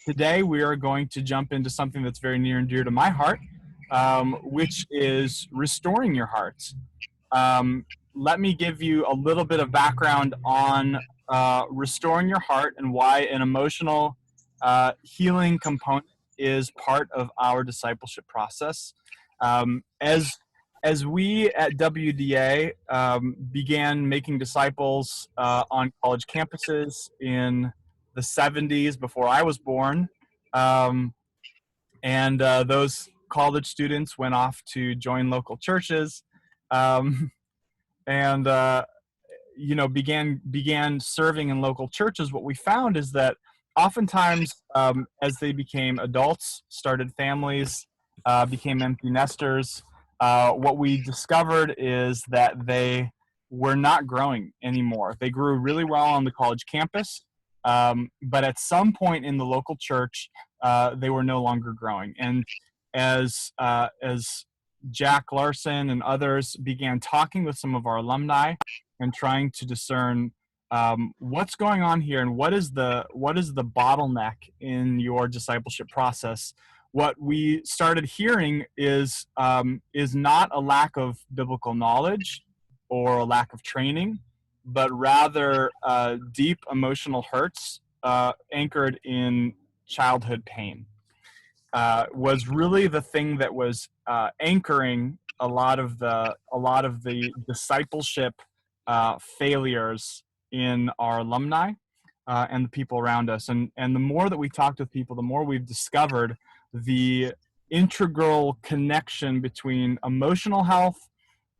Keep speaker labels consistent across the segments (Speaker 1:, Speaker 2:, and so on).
Speaker 1: Today we are going to jump into something that's very near and dear to my heart, which is restoring your heart. Let me give you a little bit of background on restoring your heart and why an emotional healing component is part of our discipleship process. As we at WDA began making disciples on college campuses in the 70s before I was born, and those college students went off to join local churches, and began serving in local churches. What we found is that oftentimes, as they became adults, started families, became empty nesters, what we discovered is that they were not growing anymore. They grew really well on the college campus, but at some point in the local church, they were no longer growing. And as Jack Larson and others began talking with some of our alumni and trying to discern what's going on here and what is the bottleneck in your discipleship process, what we started hearing is not a lack of biblical knowledge or a lack of training, but rather deep emotional hurts anchored in childhood pain. Was really the thing that was anchoring a lot of the discipleship failures in our alumni and the people around us. And the more that we talked with people, the more we've discovered the integral connection between emotional health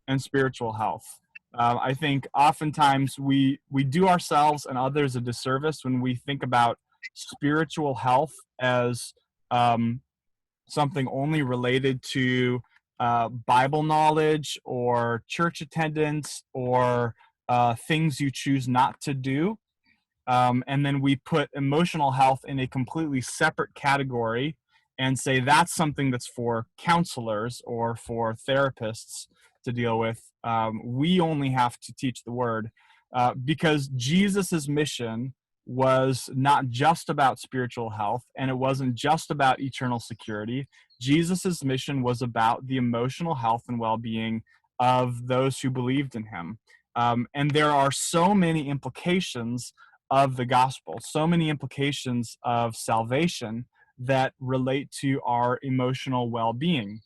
Speaker 1: and spiritual health. I think oftentimes we do ourselves and others a disservice when we think about spiritual health as something only related to Bible knowledge or church attendance or things you choose not to do. And then we put emotional health in a completely separate category and say that's something that's for counselors or for therapists to deal with. We only have to teach the word because Jesus's mission was not just about spiritual health, and it wasn't just about eternal security. Jesus's mission was about the emotional health and well-being of those who believed in him. And there are so many implications of the gospel, so many implications of salvation that relate to our emotional well-being.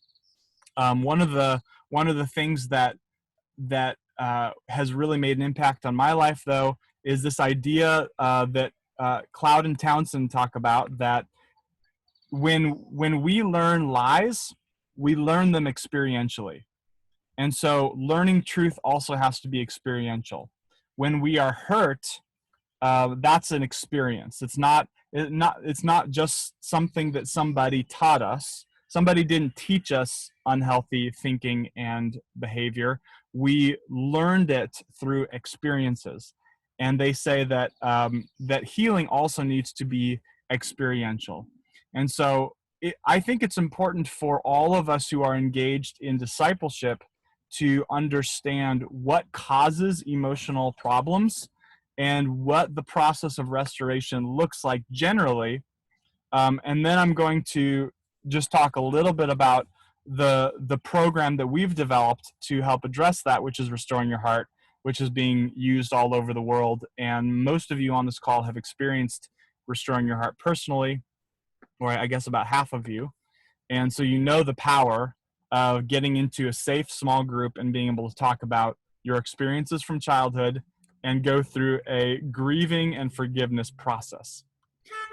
Speaker 1: One of the things that has really made an impact on my life, though, is this idea that Cloud and Townsend talk about, that when we learn lies, we learn them experientially. And so learning truth also has to be experiential. When we are hurt, that's an experience. It's not just something that somebody taught us. Somebody didn't teach us unhealthy thinking and behavior. We learned it through experiences. And they say that that healing also needs to be experiential. And so I think it's important for all of us who are engaged in discipleship to understand what causes emotional problems and what the process of restoration looks like generally. And then I'm going to just talk a little bit about the program that we've developed to help address that, which is Restoring Your Heart, which is being used all over the world. And most of you on this call have experienced Restoring Your Heart personally, or I guess about half of you. And so you know the power of getting into a safe small group and being able to talk about your experiences from childhood and go through a grieving and forgiveness process.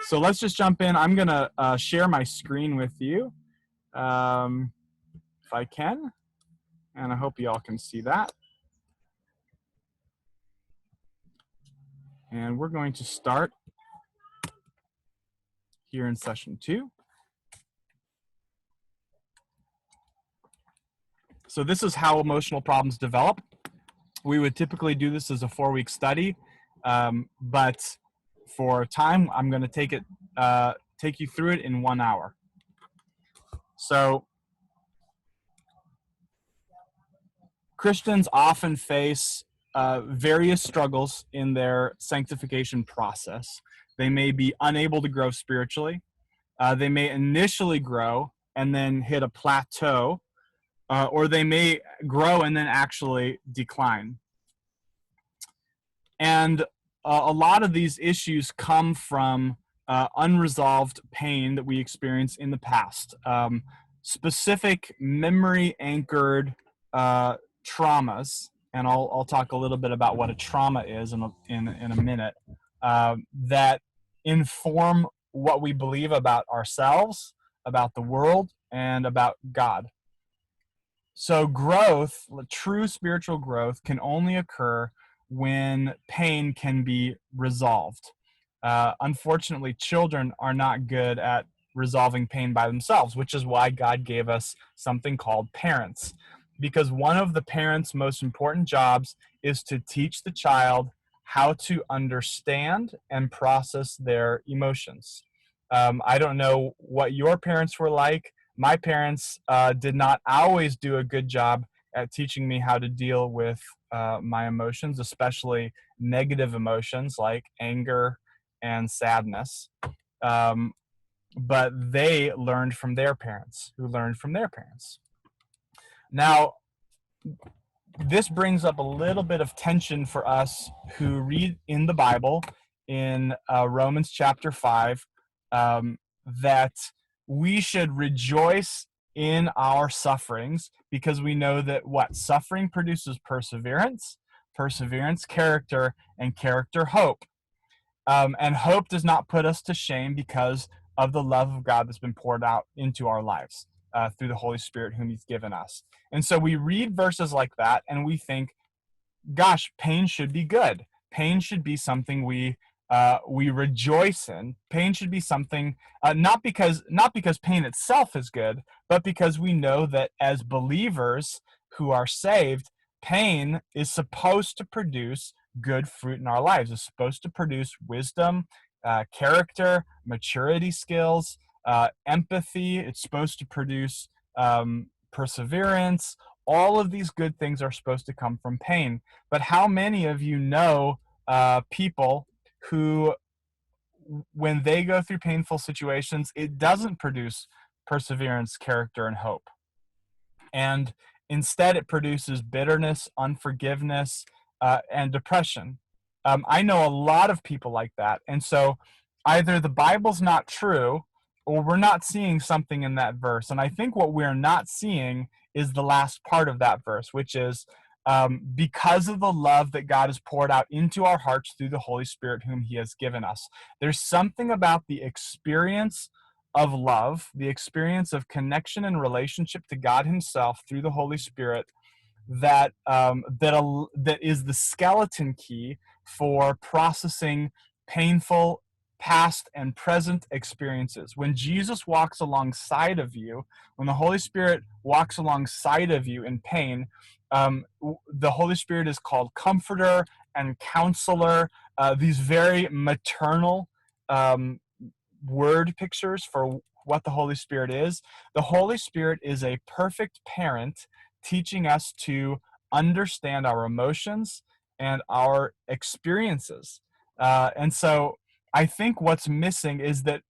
Speaker 1: So let's just jump in. I'm going to share my screen with you if I can, and I hope you all can see that. And we're going to start here in session 2. So this is how emotional problems develop. We would typically do this as a 4-week study, but for time, I'm going to take you through it in 1 hour. So Christians often face various struggles in their sanctification process. They may be unable to grow spiritually. They may initially grow and then hit a plateau, or they may grow and then actually decline. And a lot of these issues come from unresolved pain that we experienced in the past. Specific memory-anchored traumas, and I'll talk a little bit about what a trauma is in a minute, that inform what we believe about ourselves, about the world, and about God. So growth, true spiritual growth, can only occur when pain can be resolved. Unfortunately, children are not good at resolving pain by themselves, which is why God gave us something called parents. Because one of the parents' most important jobs is to teach the child how to understand and process their emotions. I don't know what your parents were like. My parents did not always do a good job at teaching me how to deal with my emotions, especially negative emotions like anger and sadness. But they learned from their parents, who learned from their parents. Now, this brings up a little bit of tension for us who read in the Bible in Romans chapter 5 that we should rejoice in our sufferings, because we know that what suffering produces perseverance, perseverance character, and character hope. And hope does not put us to shame because of the love of God that's been poured out into our lives through the Holy Spirit whom he's given us. And so we read verses like that and we think, gosh, pain should be good. Pain should be something we rejoice in. Pain should be something not because pain itself is good, but because we know that as believers who are saved, pain is supposed to produce good fruit in our lives. It's supposed to produce wisdom, character, maturity skills, empathy. It's supposed to produce perseverance. All of these good things are supposed to come from pain. But how many of you know people who, when they go through painful situations, it doesn't produce perseverance, character, and hope? And instead, it produces bitterness, unforgiveness, and depression. I know a lot of people like that. And so either the Bible's not true or we're not seeing something in that verse. And I think what we're not seeing is the last part of that verse, which is because of the love that God has poured out into our hearts through the Holy Spirit whom he has given us. There's something about the experience of love, the experience of connection and relationship to God himself through the Holy Spirit that is the skeleton key for processing painful past and present experiences. When Jesus walks alongside of you, when the Holy Spirit walks alongside of you in pain, the Holy Spirit is called comforter and counselor, these very maternal word pictures for what the Holy Spirit is. The Holy Spirit is a perfect parent teaching us to understand our emotions and our experiences. And so I think what's missing is that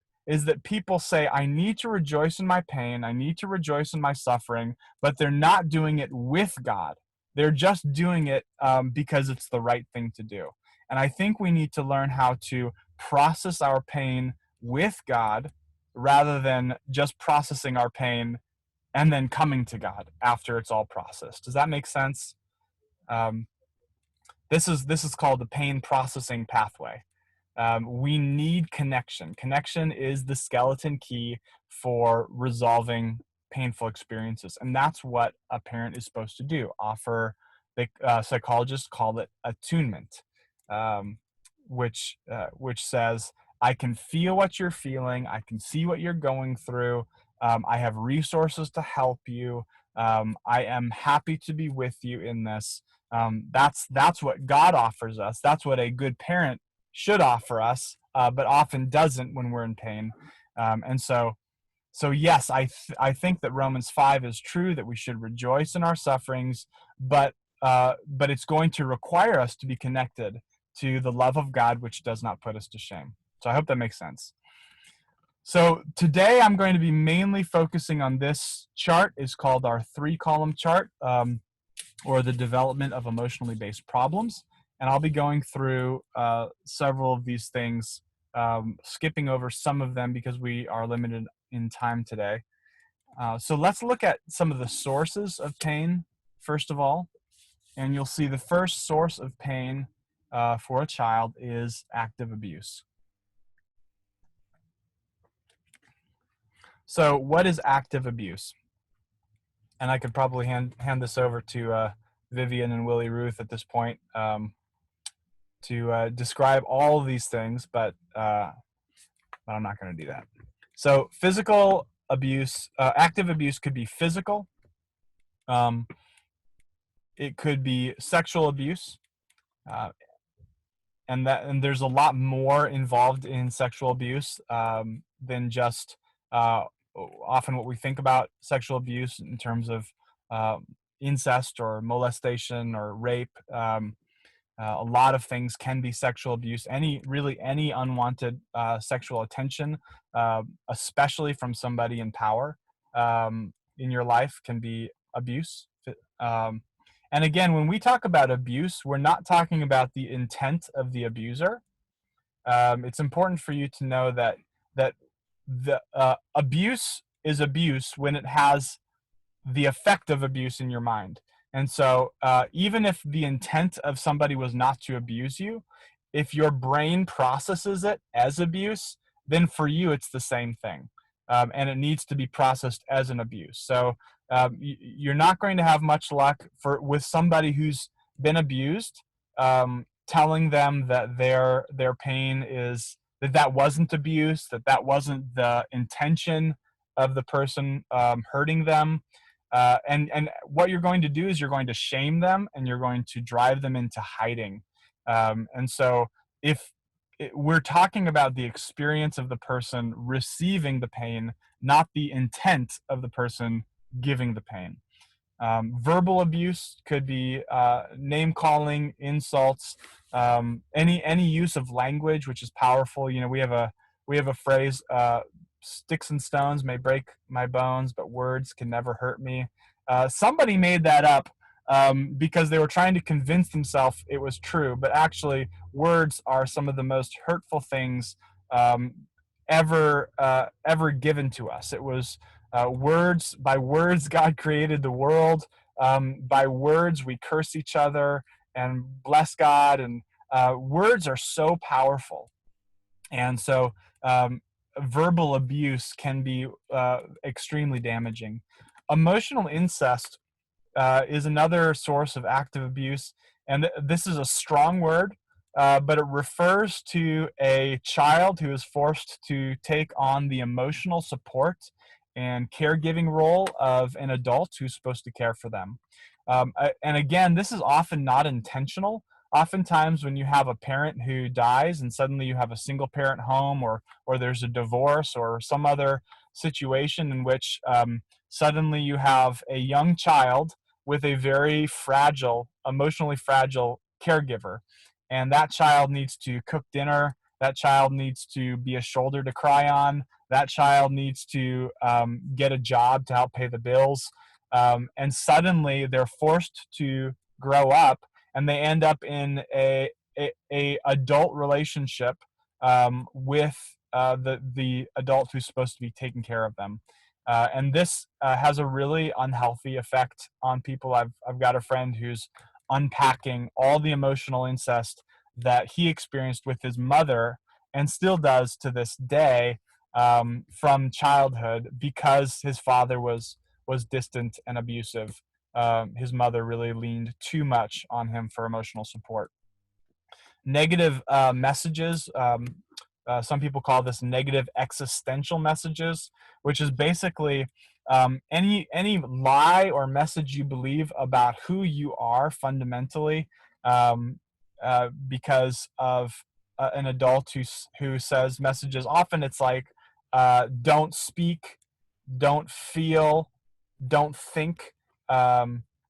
Speaker 1: people say, I need to rejoice in my pain, I need to rejoice in my suffering, but they're not doing it with God. They're just doing it because it's the right thing to do. And I think we need to learn how to process our pain with God rather than just processing our pain and then coming to God after it's all processed. Does that make sense? This is called the pain processing pathway. We need connection. Connection is the skeleton key for resolving painful experiences, and that's what a parent is supposed to do. Offer, the psychologists call it attunement, which says, I can feel what you're feeling, I can see what you're going through, I have resources to help you, I am happy to be with you in this. That's what God offers us. That's what a good parent should offer us, but often doesn't when we're in pain. And so yes, I think that Romans 5 is true, that we should rejoice in our sufferings, but it's going to require us to be connected to the love of God, which does not put us to shame. So I hope that makes sense. So today I'm going to be mainly focusing on this chart. It's called our 3-column chart, or the development of emotionally based problems. And I'll be going through several of these things, skipping over some of them because we are limited in time today. So let's look at some of the sources of pain, first of all. And you'll see the first source of pain for a child is active abuse. So what is active abuse? And I could probably hand this over to Vivian and Willie Ruth at this point to describe all of these things, but I'm not going to do that. So physical abuse, active abuse could be physical. It could be sexual abuse. And there's a lot more involved in sexual abuse than just often what we think about sexual abuse in terms of incest or molestation or rape. A lot of things can be sexual abuse. Any unwanted sexual attention, especially from somebody in power in your life, can be abuse. And again, when we talk about abuse, we're not talking about the intent of the abuser. It's important for you to know that the abuse is abuse when it has the effect of abuse in your mind. And so even if the intent of somebody was not to abuse you, if your brain processes it as abuse, then for you it's the same thing. And it needs to be processed as an abuse. So you're not going to have much luck with somebody who's been abused, telling them that their pain is that wasn't abuse, that wasn't the intention of the person hurting them. And what you're going to do is you're going to shame them and you're going to drive them into hiding. And so if we're talking about the experience of the person receiving the pain, not the intent of the person giving the pain. Verbal abuse could be name calling, insults, any use of language which is powerful. You know, we have a phrase, sticks and stones may break my bones, but words can never hurt me. Somebody made that up because they were trying to convince themselves it was true, but actually words are some of the most hurtful things ever given to us. It was words. By words God created the world. By words we curse each other and bless God, and words are so powerful. And so verbal abuse can be extremely damaging. Emotional incest is another source of active abuse, and this is a strong word, but it refers to a child who is forced to take on the emotional support and caregiving role of an adult who's supposed to care for them. And again, this is often not intentional. Oftentimes when you have a parent who dies and suddenly you have a single parent home, or there's a divorce or some other situation in which suddenly you have a young child with a very fragile, emotionally fragile caregiver. And that child needs to cook dinner. That child needs to be a shoulder to cry on. That child needs to get a job to help pay the bills. And suddenly they're forced to grow up, and they end up in a adult relationship with the adult who's supposed to be taking care of them. And this has a really unhealthy effect on people. I've got a friend who's unpacking all the emotional incest that he experienced with his mother and still does to this day from childhood, because his father was distant and abusive. His mother really leaned too much on him for emotional support. Negative messages. Some people call this negative existential messages, which is basically any lie or message you believe about who you are fundamentally, because of an adult who says messages. Often it's like, don't speak, don't feel, don't think.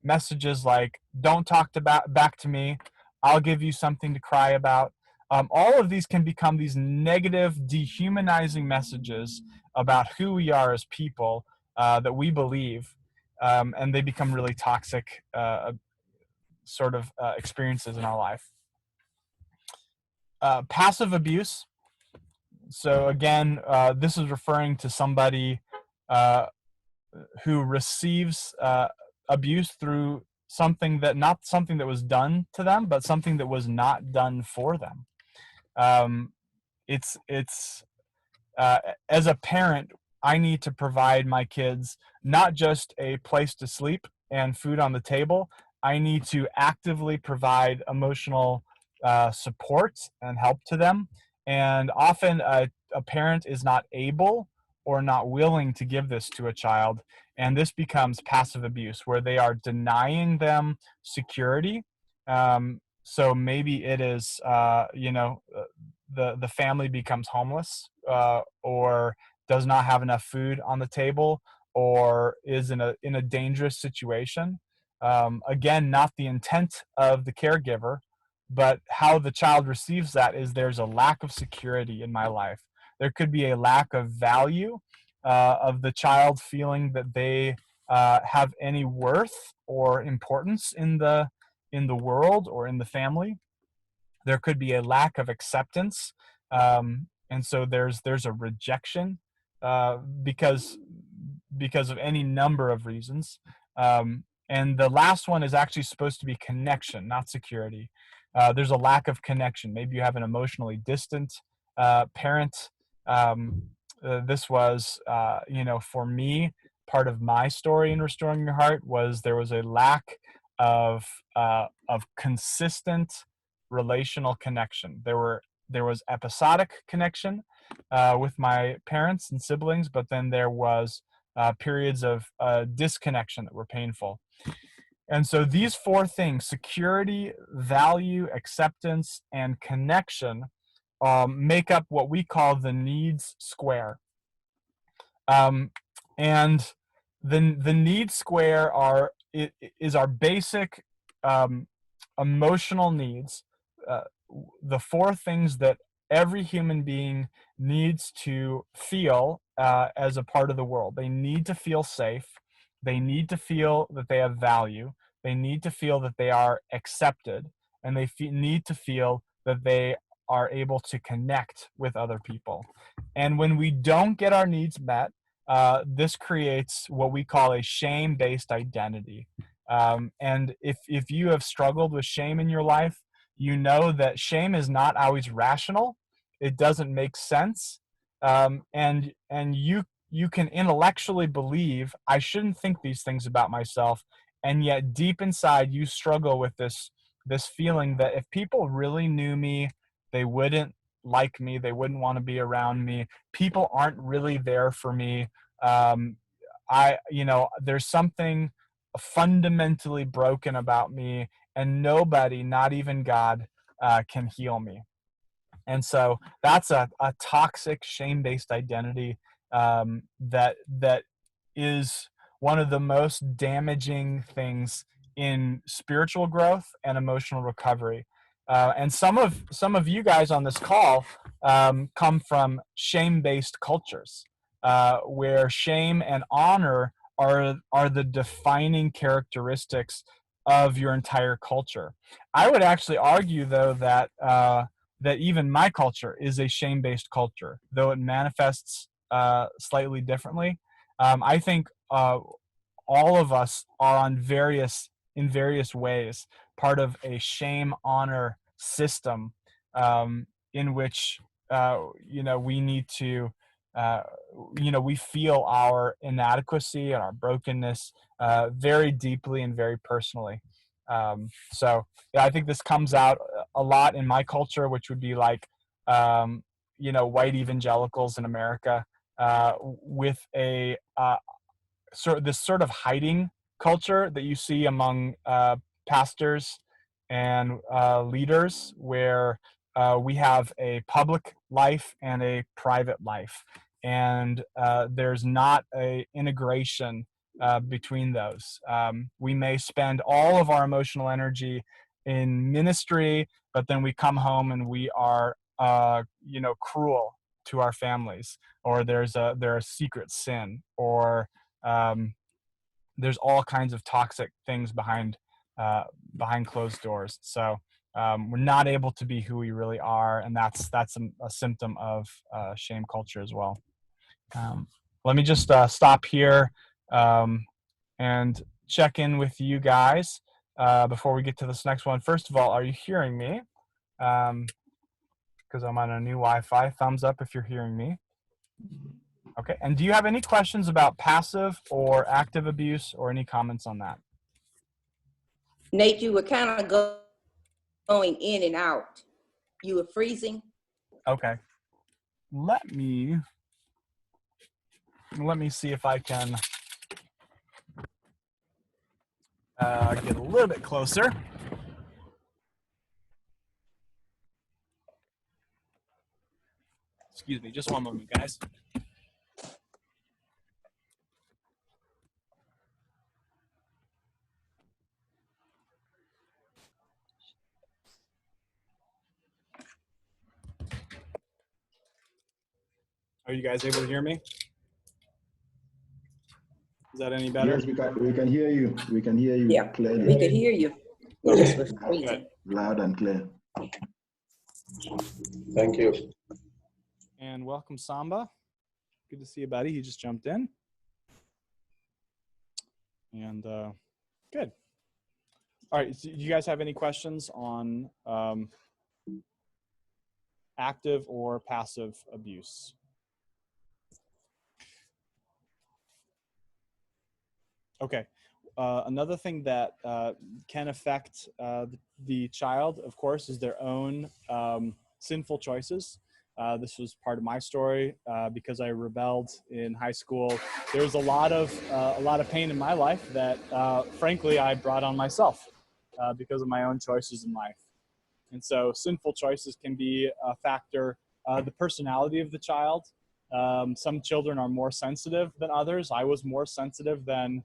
Speaker 1: Messages like, don't talk back to me, I'll give you something to cry about. all of these can become these negative, dehumanizing messages about who we are as people that we believe, and they become really toxic experiences in our life. Passive abuse. So again, this is referring to somebody uh, who receives abuse through not something that was done to them, but something that was not done for them. Um, it's as a parent, I need to provide my kids not just a place to sleep and food on the table. I need to actively provide emotional support and help to them. And often a parent is not able or not willing to give this to a child. And this becomes passive abuse, where they are denying them security. So maybe it is, the family becomes homeless, or does not have enough food on the table, or is in a dangerous situation. Again, not the intent of the caregiver, but how the child receives that is there's a lack of security in my life. There could be a lack of value of the child feeling that they have any worth or importance in the world or in the family. There could be a lack of acceptance, and so there's a rejection because of any number of reasons. And the last one is actually supposed to be connection, not security. There's a lack of connection. Maybe you have an emotionally distant parent. This was, for me, part of my story in restoring your heart was there was a lack of consistent relational connection. There was episodic connection with my parents and siblings, but then there was periods of disconnection that were painful. And so these four things: security, value, acceptance, and connection, make up what we call the needs square. And the needs square is our basic emotional needs, uh, the four things that every human being needs to feel as a part of the world. They need to feel safe. They need to feel that they have value. They need to feel that they are accepted. And they need to feel that they are able to connect with other people. And when we don't get our needs met, this creates what we call a shame-based identity. And if you have struggled with shame in your life, you know that shame is not always rational. It doesn't make sense. And you can intellectually believe I shouldn't think these things about myself, and yet deep inside you struggle with this feeling that if people really knew me, they wouldn't like me, they wouldn't want to be around me. People aren't really there for me. Um, there's something fundamentally broken about me, and nobody, not even God, can heal me. And so that's a toxic shame-based identity that is one of the most damaging things in spiritual growth and emotional recovery. And some of you guys on this call come from shame-based cultures, where shame and honor are the defining characteristics of your entire culture. I would actually argue, though, that even my culture is a shame-based culture, though it manifests slightly differently. I think all of us are in various ways part of a shame honor system, in which we need to we feel our inadequacy and our brokenness very deeply and very personally. So yeah, I think this comes out a lot in my culture, which would be like white evangelicals in America, with a this sort of hiding culture that you see among pastors and leaders, where we have a public life and a private life, and there's not a integration between those. We may spend all of our emotional energy in ministry, but then we come home and we are cruel to our families, or there's a secret sin, or there's all kinds of toxic things behind closed doors. So we're not able to be who we really are, and that's a symptom of shame culture as well. Let me just stop here and check in with you guys before we get to this next one. First of all, are you hearing me? Because I'm on a new Wi-Fi. Thumbs up if you're hearing me. Okay. And do you have any questions about passive or active abuse, or any comments on that?
Speaker 2: Nate, you were kind of going in and out. You were freezing.
Speaker 1: Okay. Let me see if I can get a little bit closer. Excuse me, just one moment, guys. Are you guys able to hear me? Is that any better?
Speaker 3: Yes, we can hear you. We can hear you clearly.
Speaker 2: We could hear you.
Speaker 1: Okay.
Speaker 3: Loud and clear.
Speaker 4: Thank you.
Speaker 1: And welcome, Samba. Good to see you, buddy. He just jumped in. And good. All right. So you guys have any questions on active or passive abuse? Okay. Another thing that can affect the child, of course, is their own sinful choices. This was part of my story because I rebelled in high school. There was a lot of pain in my life that, frankly, I brought on myself because of my own choices in life. And so, sinful choices can be a factor. The personality of the child. Some children are more sensitive than others. I was more sensitive than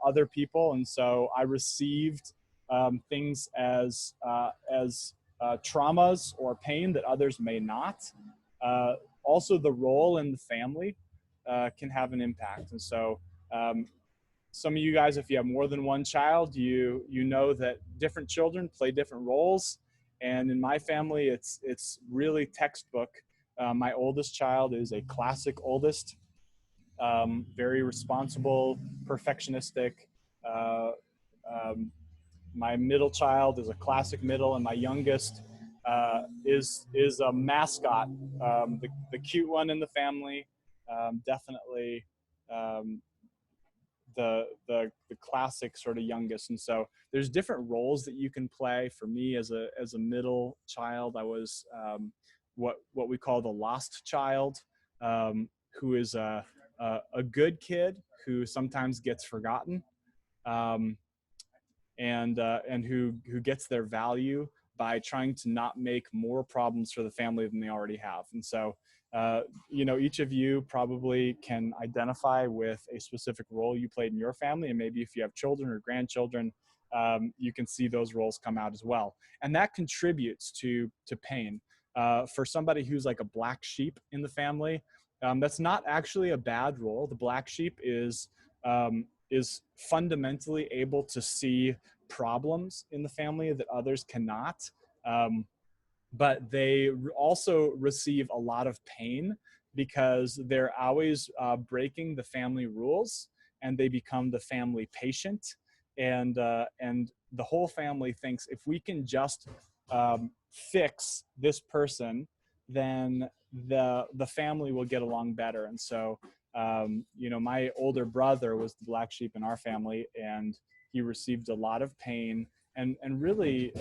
Speaker 1: other people, and so I received things as traumas or pain that others may not. Also, the role in the family can have an impact, and so some of you guys, if you have more than one child, you know that different children play different roles. And in my family, it's really textbook. My oldest child is a classic oldest. Very responsible, perfectionistic. My middle child is a classic middle, and my youngest is a mascot, the cute one in the family. Definitely the classic sort of youngest. And so there's different roles that you can play. For me, as a middle child, I was what we call the lost child, who is a good kid who sometimes gets forgotten, and who gets their value by trying to not make more problems for the family than they already have. And so, each of you probably can identify with a specific role you played in your family, and maybe if you have children or grandchildren, you can see those roles come out as well. And that contributes to pain. For somebody who's like a black sheep in the family, that's not actually a bad role. The black sheep is fundamentally able to see problems in the family that others cannot. But they also receive a lot of pain because they're always breaking the family rules, and they become the family patient. And the whole family thinks if we can just fix this person, then the family will get along better. And so, my older brother was the black sheep in our family, and he received a lot of pain. And really,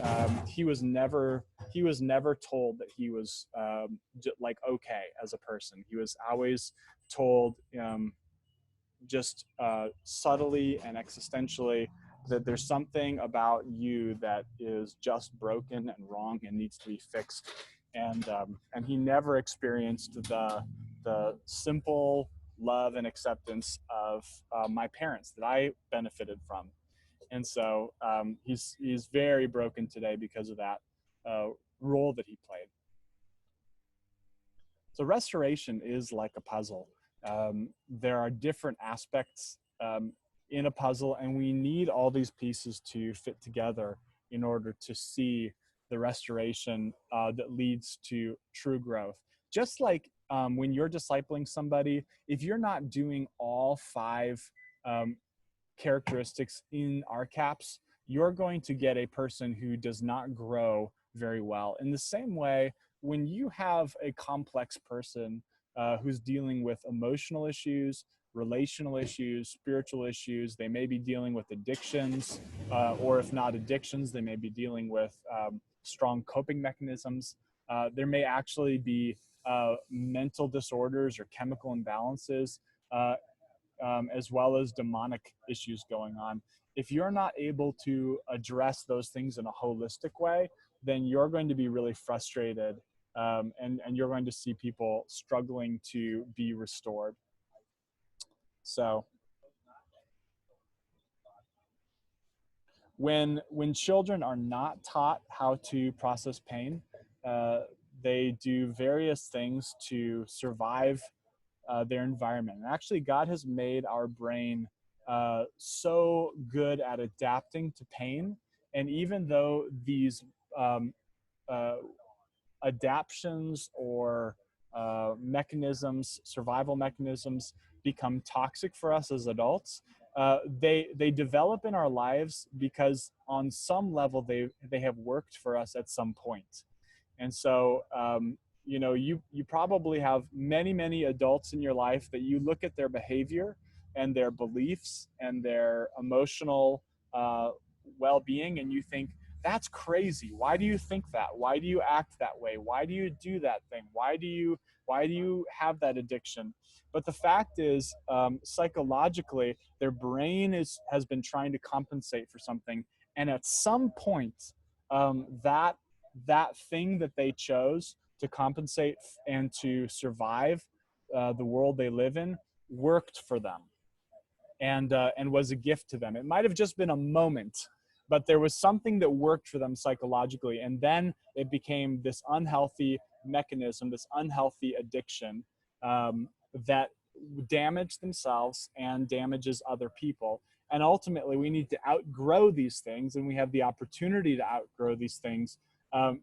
Speaker 1: he was never told that he was like okay as a person. He was always told just subtly and existentially that there's something about you that is just broken and wrong and needs to be fixed. And he never experienced the simple love and acceptance of my parents that I benefited from. And so he's very broken today because of that role that he played. So restoration is like a puzzle. There are different aspects in a puzzle, and we need all these pieces to fit together in order to see the restoration that leads to true growth. Just like when you're discipling somebody, if you're not doing all 5 characteristics in RCAPS, you're going to get a person who does not grow very well. In the same way, when you have a complex person who's dealing with emotional issues, relational issues, spiritual issues, they may be dealing with addictions, or if not addictions, they may be dealing with strong coping mechanisms. There may actually be mental disorders or chemical imbalances, as well as demonic issues going on. If you're not able to address those things in a holistic way, then you're going to be really frustrated, and you're going to see people struggling to be restored. So when children are not taught how to process pain, they do various things to survive their environment. And actually, God has made our brain so good at adapting to pain. And even though these uh, adaptions or mechanisms, survival mechanisms, become toxic for us as adults, they develop in our lives because on some level they have worked for us at some point. And so you know, you probably have many adults in your life that you look at their behavior and their beliefs and their emotional well-being, and you think, that's crazy. Why do you think that? Why do you act that way? Why do you do that thing? Why do you have that addiction? But the fact is, psychologically, their brain has been trying to compensate for something, and at some point, that thing that they chose to compensate and to survive the world they live in worked for them, and was a gift to them. It might have just been a moment, but there was something that worked for them psychologically, and then it became this unhealthy mechanism, this unhealthy addiction that damaged themselves and damages other people. And ultimately, we need to outgrow these things, and we have the opportunity to outgrow these things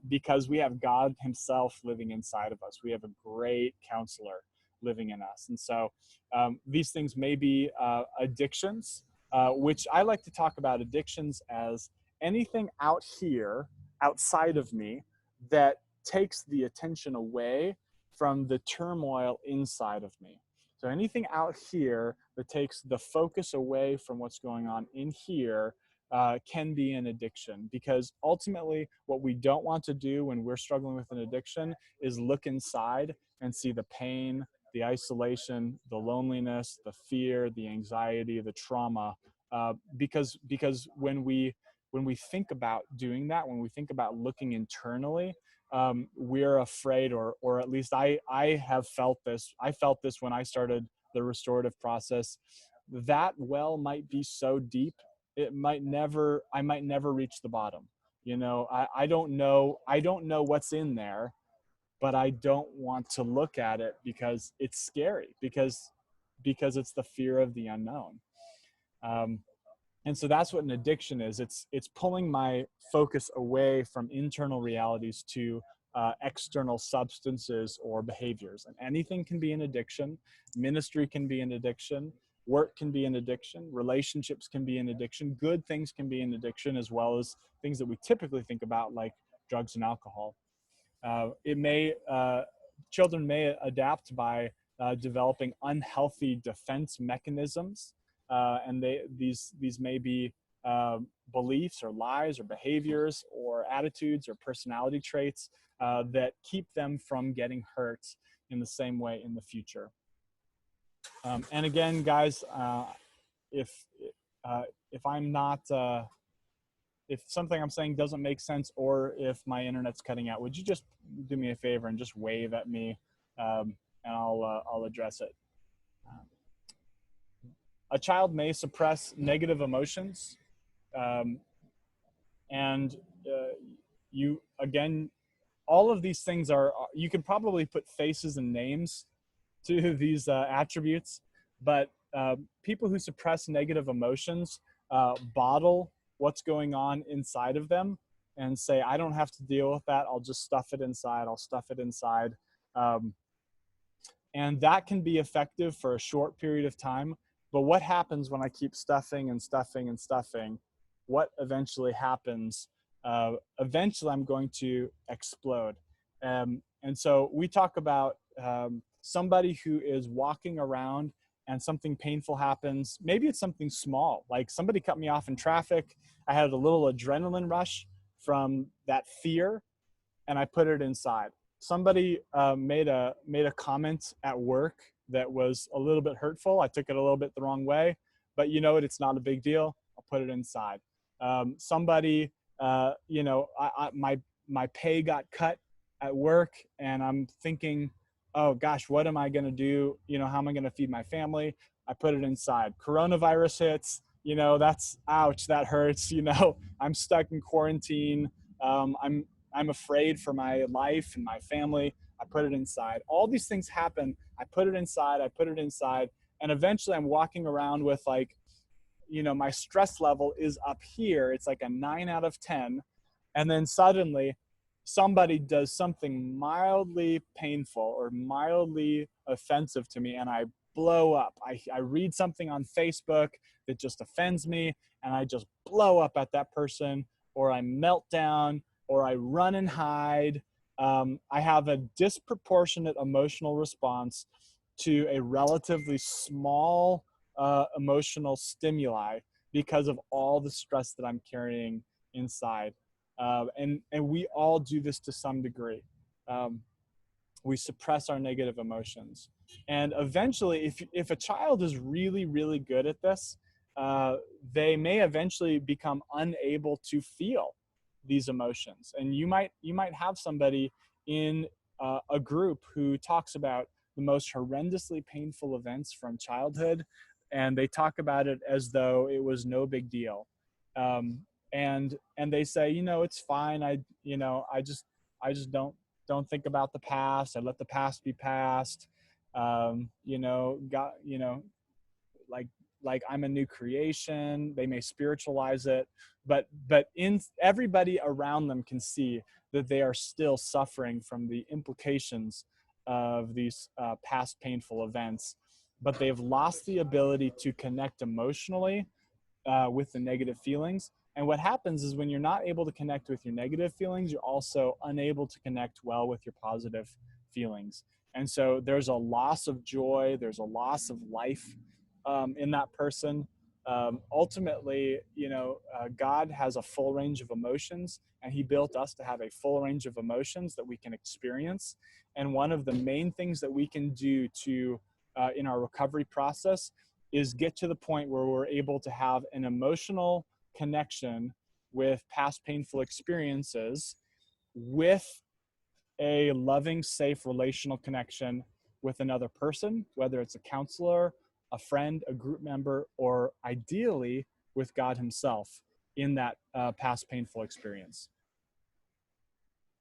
Speaker 1: because we have God himself living inside of us. We have a great counselor living in us. And so these things may be addictions, which I like to talk about addictions as anything out here, outside of me, that takes the attention away from the turmoil inside of me. So anything out here that takes the focus away from what's going on in here can be an addiction, because ultimately what we don't want to do when we're struggling with an addiction is look inside and see the pain, the isolation, the loneliness, the fear, the anxiety, the trauma, because when we think about doing that, when we think about looking internally, we're afraid, or at least I have felt this. I felt this when I started the restorative process. That well might be so deep, I might never reach the bottom. You know, I don't know what's in there, but I don't want to look at it because it's scary, because it's the fear of the unknown. And so that's what an addiction is. It's pulling my focus away from internal realities to external substances or behaviors. And anything can be an addiction. Ministry can be an addiction. Work can be an addiction. Relationships can be an addiction. Good things can be an addiction, as well as things that we typically think about, like drugs and alcohol. Children may adapt by developing unhealthy defense mechanisms, and these may be beliefs or lies or behaviors or attitudes or personality traits that keep them from getting hurt in the same way in the future. And again, guys, if I'm not if something I'm saying doesn't make sense, or if my internet's cutting out, would you just do me a favor and just wave at me, and I'll address it. A child may suppress negative emotions Um, and you, again, all of these things are, you can probably put faces and names to these attributes, but people who suppress negative emotions bottle what's going on inside of them and say, I don't have to deal with that. I'll just stuff it inside. I'll stuff it inside. Um, and that can be effective for a short period of time. But what happens when I keep stuffing and stuffing and stuffing? What eventually happens? Eventually, I'm going to explode. And so we talk about somebody who is walking around and something painful happens. Maybe it's something small, like somebody cut me off in traffic. I had a little adrenaline rush from that fear, and I put it inside. Somebody made a comment at work that was a little bit hurtful. I took it a little bit the wrong way, but you know what? It's not a big deal. I'll put it inside. Somebody, my pay got cut at work, and I'm thinking, oh gosh, what am I going to do? How am I going to feed my family? I put it inside. Coronavirus hits. That's ouch. That hurts. I'm stuck in quarantine. I'm afraid for my life and my family. I put it inside. All these things happen. I put it inside. And eventually I'm walking around with my stress level is up here. It's like a 9 out of 10. And then suddenly somebody does something mildly painful or mildly offensive to me, and I blow up. I read something on Facebook that just offends me, and I just blow up at that person, or I melt down, or I run and hide. I have a disproportionate emotional response to a relatively small emotional stimuli because of all the stress that I'm carrying inside. And we all do this to some degree. We suppress our negative emotions. And eventually, if a child is really, really good at this, they may eventually become unable to feel these emotions. And you might have somebody in a group who talks about the most horrendously painful events from childhood, and they talk about it as though it was no big deal. And they say, it's fine. I just don't think about the past. I let the past be past. God, like like I'm a new creation. They may spiritualize it, but in everybody around them can see that they are still suffering from the implications of these past painful events, but they've lost the ability to connect emotionally with the negative feelings. And what happens is when you're not able to connect with your negative feelings, you're also unable to connect well with your positive feelings. And so there's a loss of joy, there's a loss of life in that person. Ultimately, God has a full range of emotions, and He built us to have a full range of emotions that we can experience. And one of the main things that we can do to in our recovery process is get to the point where we're able to have an emotional connection with past painful experiences with a loving, safe relational connection with another person, whether it's a counselor, a friend, a group member, or ideally with God Himself in that past painful experience.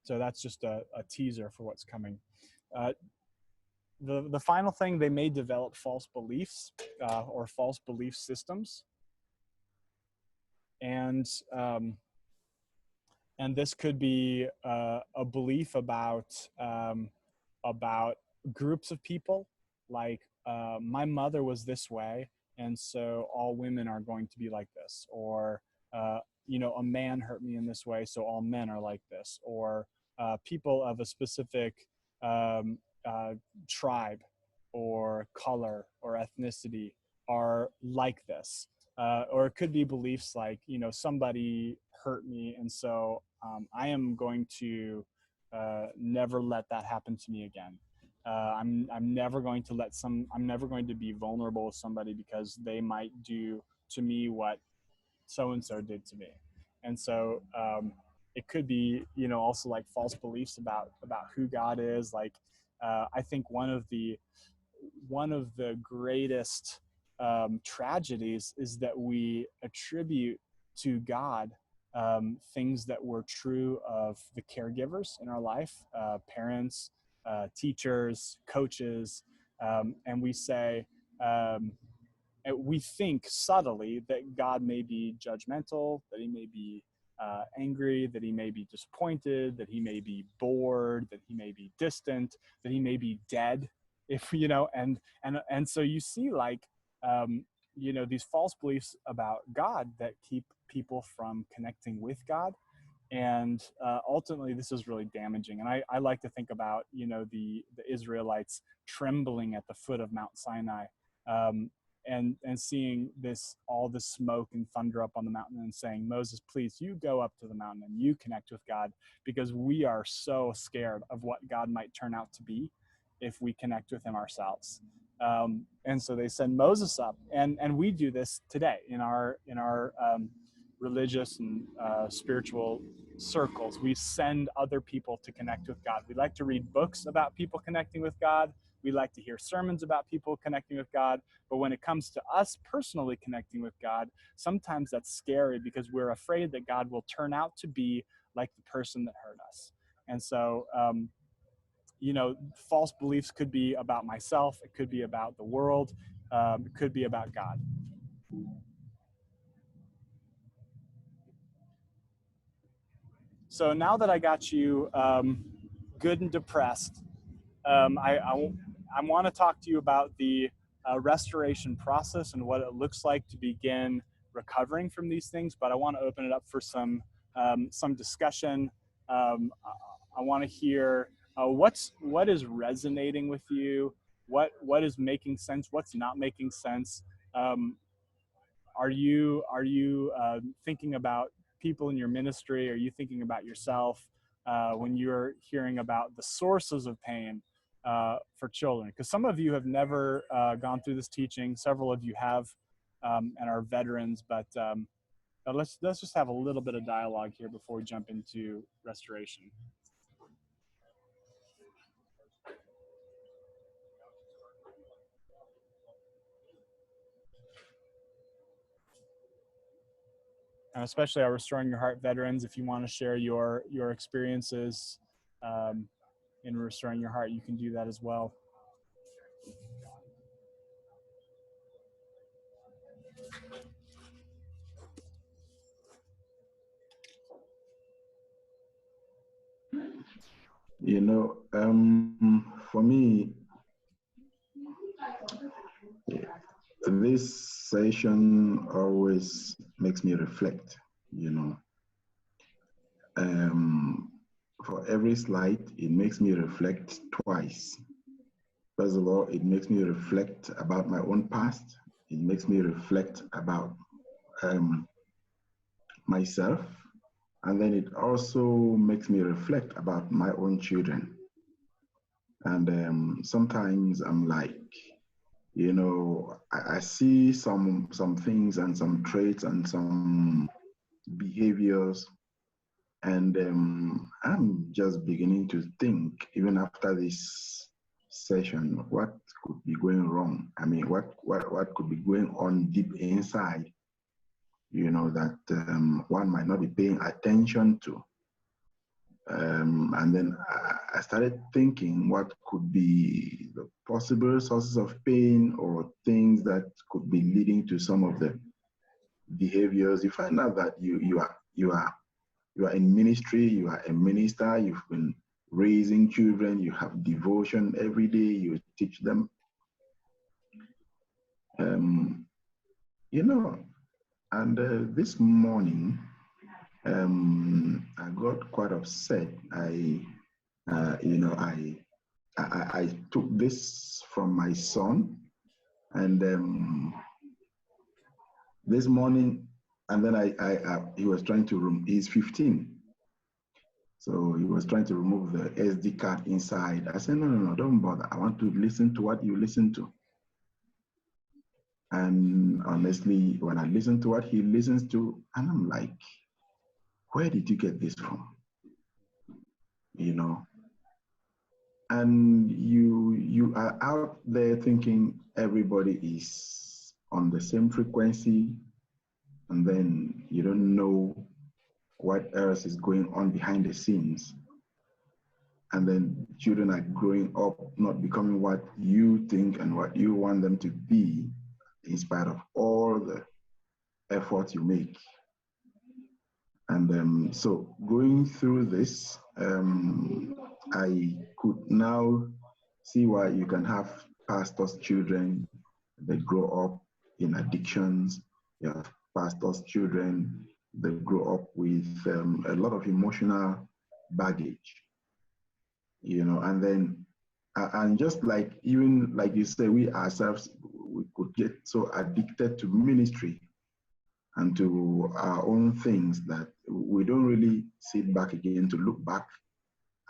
Speaker 1: So that's just a teaser for what's coming. The final thing, they may develop false beliefs or false belief systems. And this could be a belief about groups of people, like my mother was this way, and so all women are going to be like this, or a man hurt me in this way, so all men are like this, or people of a specific tribe or color or ethnicity are like this. Or it could be beliefs like, somebody hurt me, and so I am going to never let that happen to me again. I'm never going to be vulnerable with somebody because they might do to me what so and so did to me. And so it could be, also like false beliefs about who God is. Like I think one of the greatest tragedies is that we attribute to God things that were true of the caregivers in our life, parents, teachers, coaches, and we say, we think subtly that God may be judgmental, that he may be angry, that he may be disappointed, that he may be bored, that he may be distant, that he may be dead, if you know, and so you see, like, you know, these false beliefs about God that keep people from connecting with God. And ultimately, this is really damaging. And I like to think about, you know, the Israelites trembling at the foot of Mount Sinai, and seeing all this smoke and thunder up on the mountain, and saying, Moses, please, you go up to the mountain and you connect with God, because we are so scared of what God might turn out to be if we connect with him ourselves. And so they send Moses up, and we do this today in our religious and spiritual circles. We send other people to connect with God. We like to read books about people connecting with God. We like to hear sermons about people connecting with God. But when it comes to us personally connecting with God, sometimes that's scary, because we're afraid that God will turn out to be like the person that hurt us. And so, you know, false beliefs could be about myself. It could be about the world. It could be about God. So now that I got you good and depressed, I want to talk to you about the restoration process and what it looks like to begin recovering from these things. But I want to open it up for some discussion. I want to hear what is resonating with you, what is making sense, what's not making sense. Are you thinking about people in your ministry? Are you thinking about yourself when you're hearing about the sources of pain for children? Because some of you have never gone through this teaching. Several of you have and are veterans. But let's just have a little bit of dialogue here before we jump into restoration. And especially our Restoring Your Heart veterans, if you want to share your experiences in Restoring Your Heart, you can do that as well.
Speaker 3: You know, for me, this session always makes me reflect, you know. For every slide, it makes me reflect twice. First of all, it makes me reflect about my own past. It makes me reflect about myself. And then it also makes me reflect about my own children. And sometimes I'm like, you know, I see some things and some traits and some behaviors, and I'm just beginning to think, even after this session, what could be going wrong? I mean, what could be going on deep inside, you know, that one might not be paying attention to. And then I started thinking what could be the possible sources of pain or things that could be leading to some of the behaviors. You find out that you are in ministry, you are a minister, you've been raising children, you have devotion every day, you teach them. You know, and this morning, I got quite upset. You know, I took this from my son, and this morning, and then he was trying to he's 15, so he was trying to remove the SD card inside. I said, no, don't bother. I want to listen to what you listen to. And honestly, when I listen to what he listens to, and I'm like, where did you get this from? You know, and you are out there thinking everybody is on the same frequency, and then you don't know what else is going on behind the scenes. And then children are growing up not becoming what you think and what you want them to be, in spite of all the effort you make. And so going through this, I could now see why you can have pastors' children that grow up in addictions. You have pastors' children that grow up with a lot of emotional baggage, and then and just like, even like you say, we ourselves, we could get so addicted to ministry and to our own things that we don't really sit back again to look back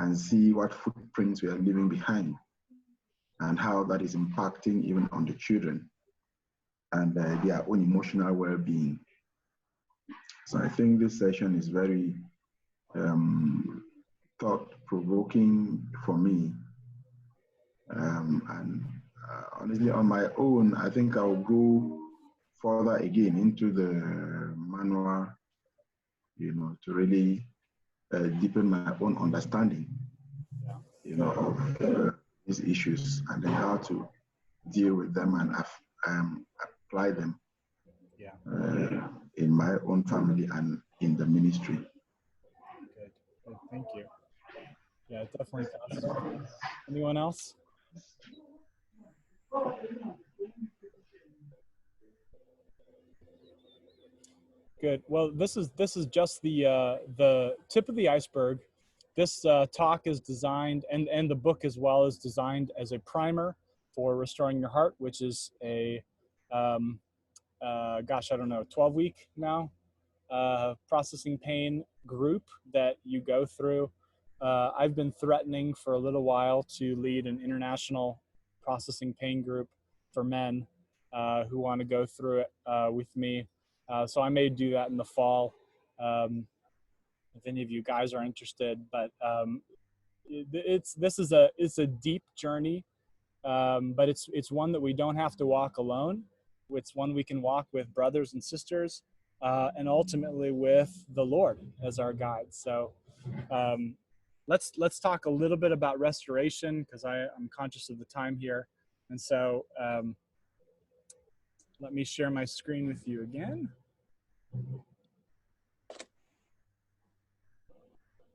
Speaker 3: and see what footprints we are leaving behind and how that is impacting even on the children and their own emotional well-being. So I think this session is very thought-provoking for me. And honestly, on my own, I think I'll go further again into the manual, to really deepen my own understanding, of these issues, and then how to deal with them and apply them in my own family and in the ministry.
Speaker 1: Good. Good. Thank you. Yeah, definitely fascinating. Anyone else? Good. Well, this is just the tip of the iceberg. This talk is designed, and the book as well is designed as a primer for Restoring Your Heart, which is a gosh, I don't know, 12-week now processing pain group that you go through. I've been threatening for a little while to lead an international processing pain group for men who want to go through it with me. So I may do that in the fall if any of you guys are interested. But it's a deep journey, but it's one that we don't have to walk alone. It's one we can walk with brothers and sisters, and ultimately with the Lord as our guide. So let's talk a little bit about restoration, because I'm conscious of the time here. And so let me share my screen with you again.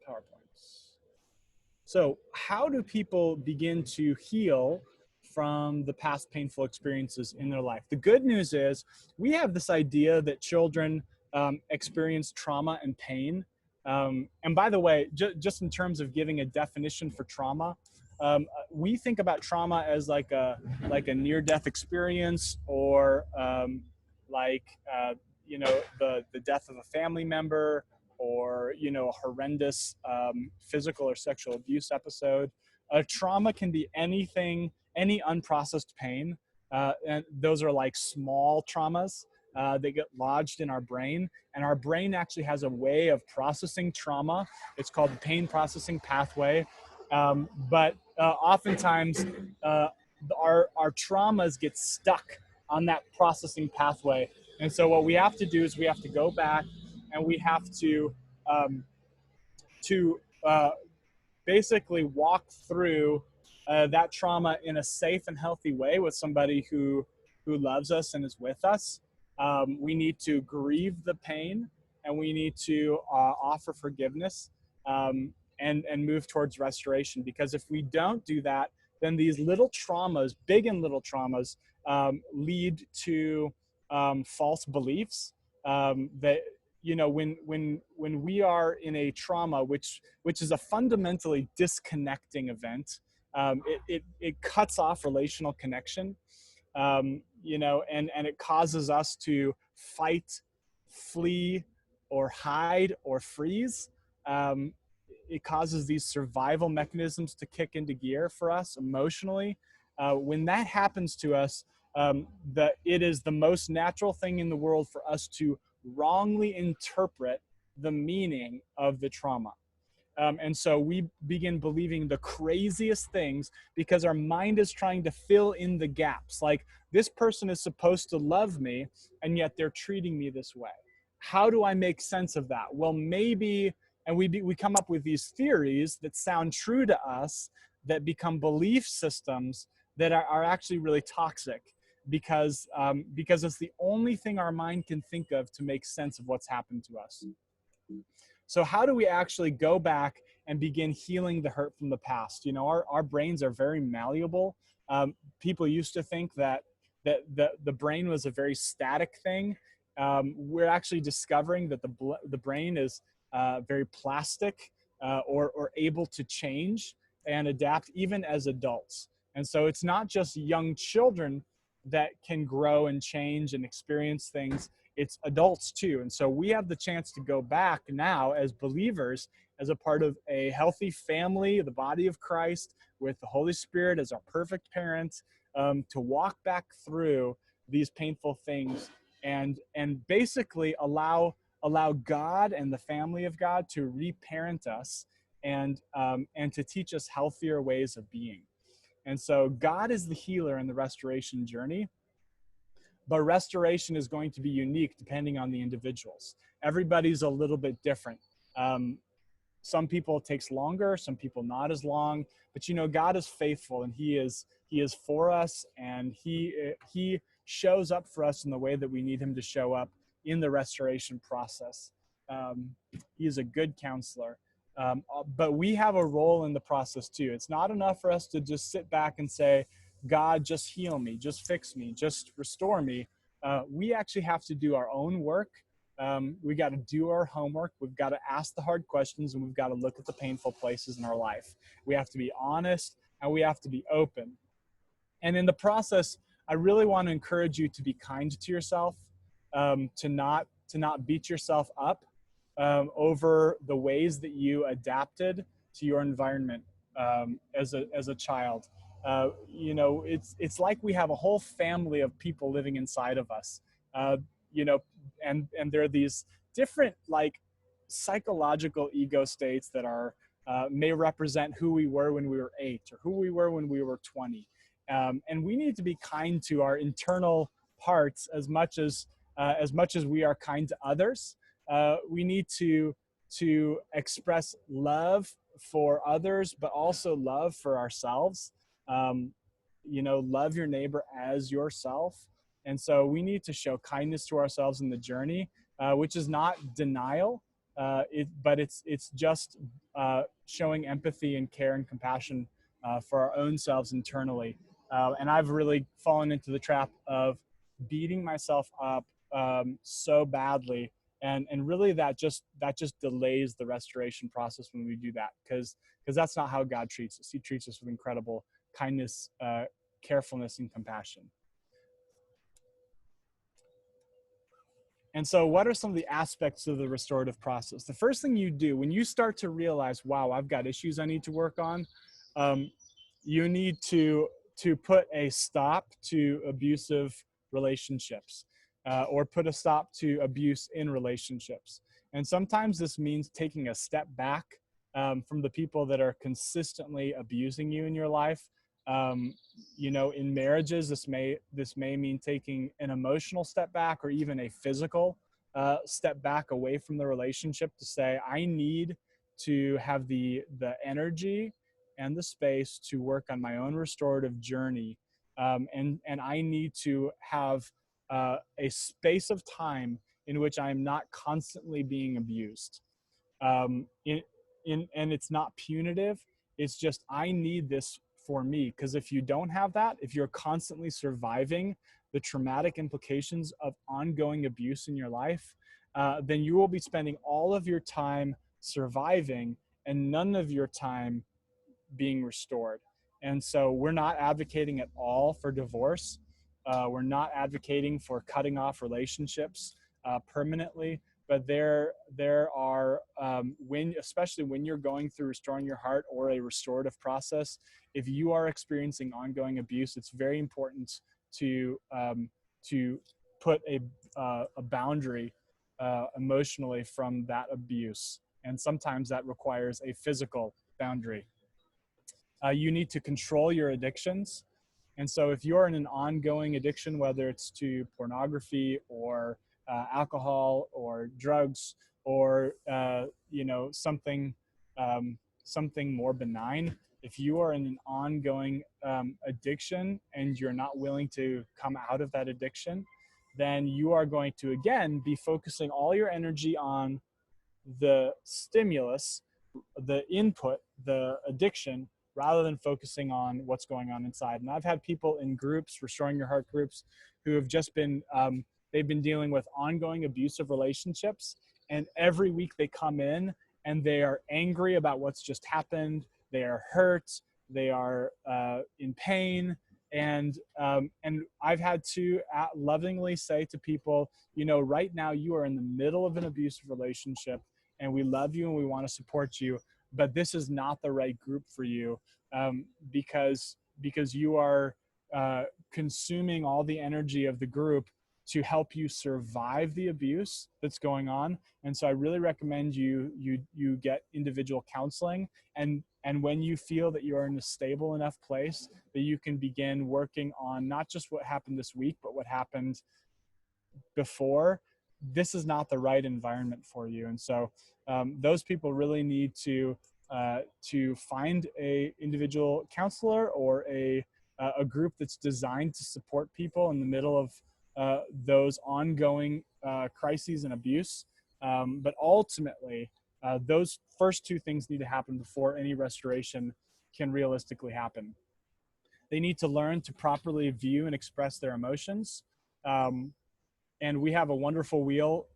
Speaker 1: PowerPoints. So how do people begin to heal from the past painful experiences in their life? The good news is we have this idea that children experience trauma and pain. And by the way, just in terms of giving a definition for trauma, we think about trauma as like a near-death experience, or the death of a family member, or a horrendous physical or sexual abuse episode. Trauma can be anything, any unprocessed pain, and those are like small traumas. They get lodged in our brain, and our brain actually has a way of processing trauma. It's called the pain processing pathway. But oftentimes our traumas get stuck on that processing pathway. And so what we have to do is we have to go back, and we have to basically walk through that trauma in a safe and healthy way with somebody who loves us and is with us. We need to grieve the pain, and we need to offer forgiveness, and move towards restoration. Because if we don't do that, then these little traumas, big and little traumas, lead to false beliefs that, when we are in a trauma, which is a fundamentally disconnecting event, it cuts off relational connection, and it causes us to fight, flee, or hide, or freeze. It causes these survival mechanisms to kick into gear for us emotionally. When that happens to us, it is the most natural thing in the world for us to wrongly interpret the meaning of the trauma. And so we begin believing the craziest things because our mind is trying to fill in the gaps. Like, this person is supposed to love me, and yet they're treating me this way. how do I make sense of that? Well, maybe, and we come up with these theories that sound true to us, that become belief systems that are actually really toxic, because it's the only thing our mind can think of to make sense of what's happened to us. So how do we actually go back and begin healing the hurt from the past? You know, our brains are very malleable. People used to think that the brain was a very static thing. We're actually discovering that the brain is very plastic, or able to change and adapt even as adults. And so it's not just young children that can grow and change and experience things, it's adults too. And so we have the chance to go back now as believers, as a part of a healthy family, the body of Christ, with the Holy Spirit as our perfect parent, to walk back through these painful things, and basically allow God and the family of God to reparent us, and to teach us healthier ways of being. And so God is the healer in the restoration journey, but restoration is going to be unique depending on the individuals. Everybody's a little bit different. Some people it takes longer, some people not as long, but you know, God is faithful, and he is for us, and he shows up for us in the way that we need him to show up in the restoration process. He is a good counselor. But we have a role in the process too. It's not enough for us to just sit back and say, God, just heal me, just fix me, just restore me. We actually have to do our own work. We got to do our homework. We've got to ask the hard questions, and we've got to look at the painful places in our life. We have to be honest, and we have to be open. And in the process, I really want to encourage you to be kind to yourself, to not beat yourself up over the ways that you adapted to your environment as a child. You know, it's like we have a whole family of people living inside of us. You know, and there are these different, like, psychological ego states that are may represent who we were when we were 8, or who we were when we were 20. And we need to be kind to our internal parts as much as we are kind to others. We need to express love for others, but also love for ourselves. You know, love your neighbor as yourself. And so we need to show kindness to ourselves in the journey, which is not denial, but it's just showing empathy and care and compassion for our own selves internally. And I've really fallen into the trap of beating myself up so badly, and really that just delays the restoration process when we do that, because that's not how God treats us. He treats us with incredible kindness, carefulness, and compassion. And so what are some of the aspects of the restorative process? The first thing you do when you start to realize, wow, I've got issues I need to work on, you need to put a stop to abusive relationships, or put a stop to abuse in relationships. And sometimes this means taking a step back from the people that are consistently abusing you in your life. You know, in marriages, this may mean taking an emotional step back, or even a physical step back away from the relationship, to say, I need to have the energy and the space to work on my own restorative journey, and I need to have a space of time in which I am not constantly being abused. And it's not punitive. It's just, I need this for me. Because if you don't have that, if you're constantly surviving the traumatic implications of ongoing abuse in your life, then you will be spending all of your time surviving and none of your time being restored. And so we're not advocating at all for divorce. We're not advocating for cutting off relationships permanently. But there are, especially when you're going through restoring your heart or a restorative process, if you are experiencing ongoing abuse, it's very important to put a boundary emotionally from that abuse. And sometimes that requires a physical boundary. You need to control your addictions. And so if you're in an ongoing addiction, whether it's to pornography or
Speaker 4: alcohol or drugs or something something more benign. If you are in an ongoing addiction and you're not willing to come out of that addiction, then you are going to again be focusing all your energy on the stimulus, the input, the addiction, rather than focusing on what's going on inside. And I've had people in groups, Restoring Your Heart groups, who have just been, they've been dealing with ongoing abusive relationships. And every week they come in and they are angry about what's just happened. They are hurt. They are in pain. And I've had to lovingly say to people, right now you are in the middle of an abusive relationship, and we love you and we want to support you, but this is not the right group for you, because you are consuming all the energy of the group to help you survive the abuse that's going on. And so I really recommend you get individual counseling, and when you feel that you're in a stable enough place that you can begin working on not just what happened this week, but what happened before, this is not the right environment for you. And so those people really need to find a individual counselor or a group that's designed to support people in the middle of those ongoing crises and abuse. But ultimately, those first two things need to happen before any restoration can realistically happen. They need to learn to properly view and express their emotions. And we have a wonderful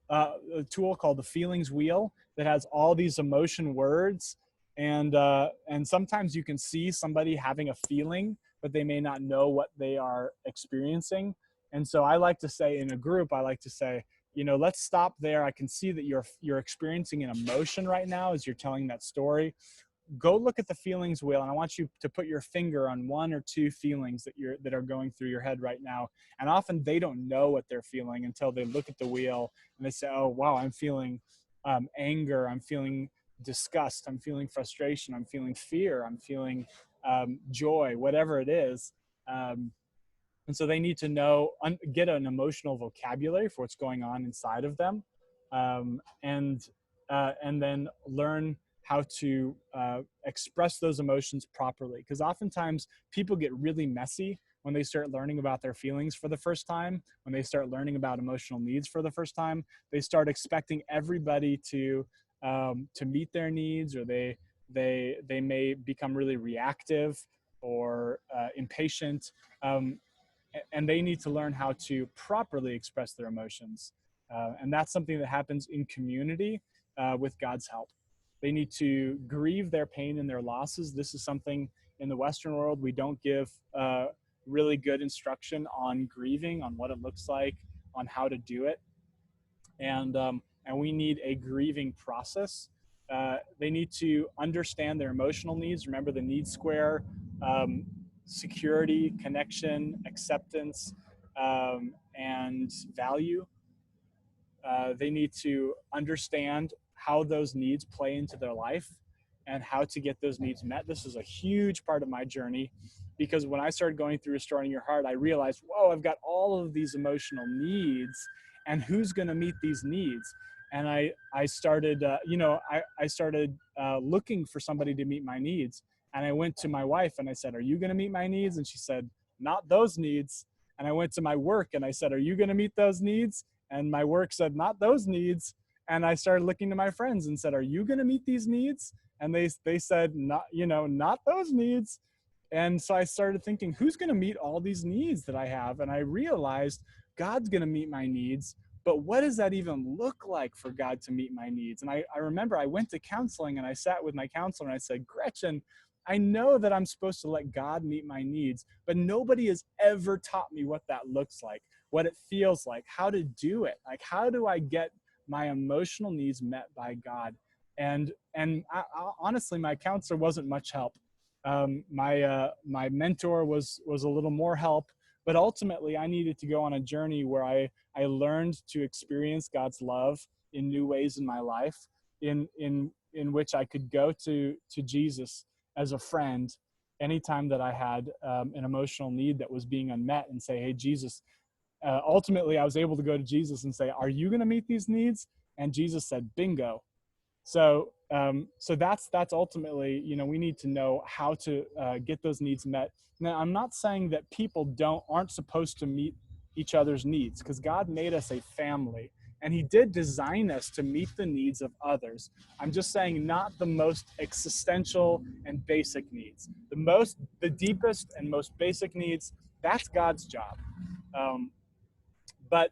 Speaker 4: a tool called the Feelings Wheel that has all these emotion words. And sometimes you can see somebody having a feeling, but they may not know what they are experiencing. And so I like to say in a group, let's stop there. I can see that you're experiencing an emotion right now as you're telling that story. Go look at the feelings wheel, and I want you to put your finger on one or two feelings that are going through your head right now. And often they don't know what they're feeling until they look at the wheel and they say, oh, wow, I'm feeling anger, I'm feeling disgust, I'm feeling frustration, I'm feeling fear, I'm feeling joy, whatever it is. And so they need to get an emotional vocabulary for what's going on inside of them, and then learn how to express those emotions properly. Because oftentimes people get really messy when they start learning about their feelings for the first time, when they start learning about emotional needs for the first time. They start expecting everybody to meet their needs, or they may become really reactive or impatient. And they need to learn how to properly express their emotions. And that's something that happens in community with God's help. They need to grieve their pain and their losses. This is something in the Western world we don't give really good instruction on grieving, on what it looks like, on how to do it. And we need a grieving process. They need to understand their emotional needs. Remember the need square: security, connection, acceptance, and value. They need to understand how those needs play into their life and how to get those needs met. This is a huge part of my journey, because when I started going through Restoring Your Heart, I realized, whoa, I've got all of these emotional needs, and who's going to meet these needs? And I started, I started looking for somebody to meet my needs. And I went to my wife and I said, are you going to meet my needs? And she said, not those needs. And I went to my work and I said, are you going to meet those needs? And my work said, not those needs. And I started looking to my friends and said, are you going to meet these needs? And they said, not those needs. And so I started thinking, who's going to meet all these needs that I have? And I realized God's going to meet my needs. But what does that even look like for God to meet my needs? And I remember I went to counseling and I sat with my counselor and I said, Gretchen, I know that I'm supposed to let God meet my needs, but nobody has ever taught me what that looks like, what it feels like, how to do it. Like, how do I get my emotional needs met by God? And honestly, my counselor wasn't much help. My mentor was a little more help, but ultimately I needed to go on a journey where I learned to experience God's love in new ways in my life, in which I could go to Jesus as a friend anytime that I had an emotional need that was being unmet and say, hey, Jesus, ultimately I was able to go to Jesus and say, are you going to meet these needs? And Jesus said, bingo. So that's ultimately, we need to know how to get those needs met. Now, I'm not saying that people aren't supposed to meet each other's needs, because God made us a family and he did design us to meet the needs of others. I'm just saying not the most existential and basic needs. The deepest and most basic needs, that's God's job. But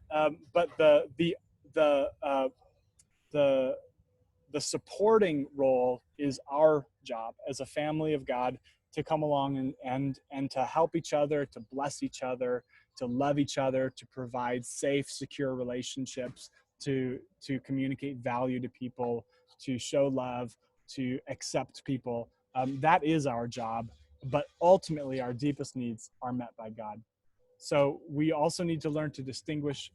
Speaker 4: the supporting role is our job as a family of God, to come along and to help each other, to bless each other, to love each other, to provide safe, secure relationships, to communicate value to people, to show love, to accept people. That is our job, but ultimately our deepest needs are met by God. So we also need to learn to distinguish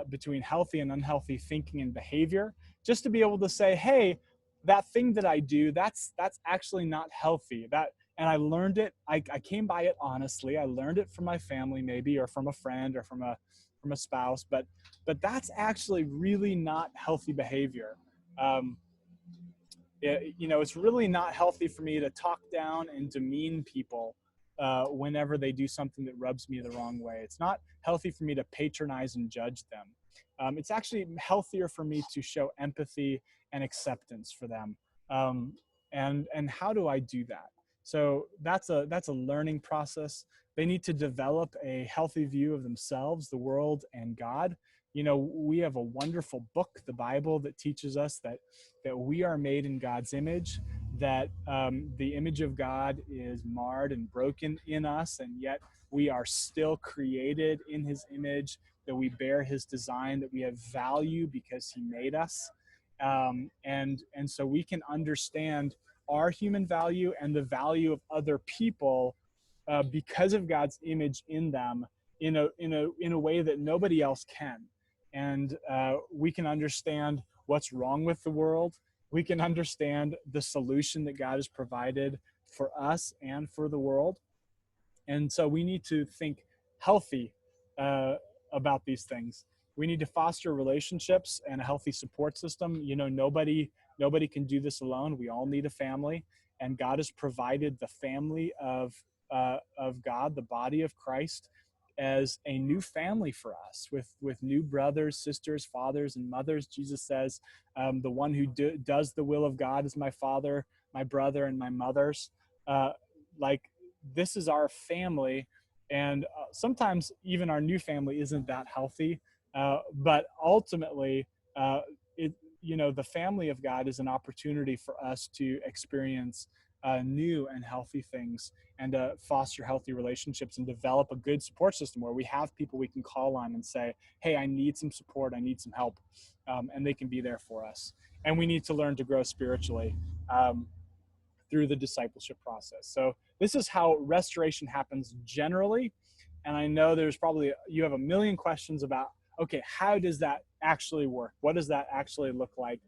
Speaker 4: between healthy and unhealthy thinking and behavior, just to be able to say, hey, that thing that I do, that's actually not healthy. And I learned it. I came by it honestly. I learned it from my family, maybe, or from a friend, or from a spouse. But that's actually really not healthy behavior. It's really not healthy for me to talk down and demean people whenever they do something that rubs me the wrong way. It's not healthy for me to patronize and judge them. It's actually healthier for me to show empathy and acceptance for them. And how do I do that? So that's a learning process. They need to develop a healthy view of themselves, the world, and God. We have a wonderful book, the Bible, that teaches us that we are made in God's image, that the image of God is marred and broken in us, and yet we are still created in his image, that we bear his design, that we have value because he made us. And so we can understand our human value and the value of other people because of God's image in them in a way that nobody else can. And we can understand what's wrong with the world. We can understand the solution that God has provided for us and for the world. And so we need to think healthy about these things. We need to foster relationships and a healthy support system. Nobody can do this alone. We all need a family, and God has provided the family of God, the body of Christ, as a new family for us, with new brothers, sisters, fathers, and mothers. Jesus says, the one who does the will of God is my father, my brother, and my mother's. This is our family, and sometimes even our new family isn't that healthy, but ultimately the family of God is an opportunity for us to experience new and healthy things, and foster healthy relationships, and develop a good support system where we have people we can call on and say, hey, I need some support, I need some help, and they can be there for us. And we need to learn to grow spiritually through the discipleship process. So this is how restoration happens generally. And I know you have a million questions about, okay, how does that actually work? What does that actually look like?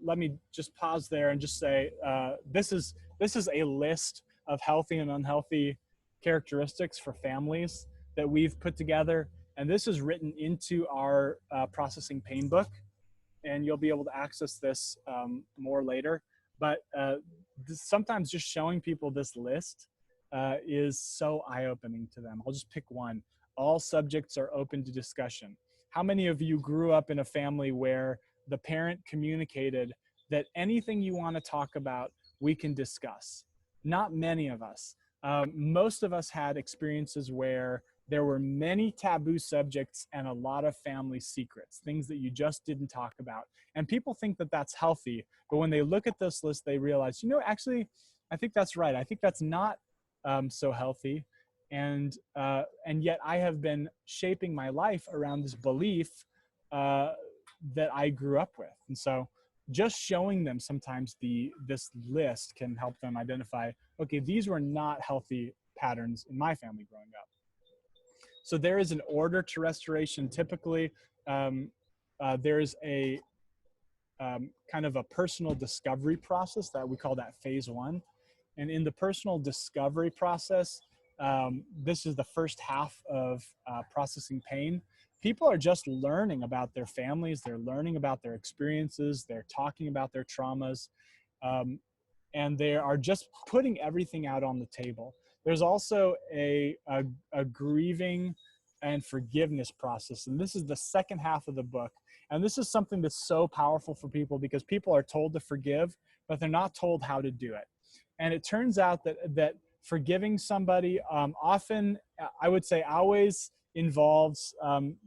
Speaker 4: Let me just pause there and just say, this is a list of healthy and unhealthy characteristics for families that we've put together. And this is written into our processing pain book, and you'll be able to access this more later. But sometimes just showing people this list is so eye-opening to them. I'll just pick one. All subjects are open to discussion. How many of you grew up in a family where the parent communicated that anything you want to talk about, we can discuss? Not many of us. Most of us had experiences where there were many taboo subjects and a lot of family secrets, things that you just didn't talk about. And people think that that's healthy, but when they look at this list, they realize, actually, I think that's right. I think that's not so healthy. And yet I have been shaping my life around this belief that I grew up with. And so just showing them sometimes this list can help them identify, okay, these were not healthy patterns in my family growing up. So there is an order to restoration. Typically, there is a kind of a personal discovery process that we call that phase one. And in the personal discovery process, this is the first half of processing pain. People are just learning about their families, they're learning about their experiences, they're talking about their traumas, um, and they are just putting everything out on the table. There's also a grieving and forgiveness process, and this is the second half of the book. And this is something that's so powerful for people because people are told to forgive, but they're not told how to do it. And it turns out that forgiving somebody often, I would say always, involves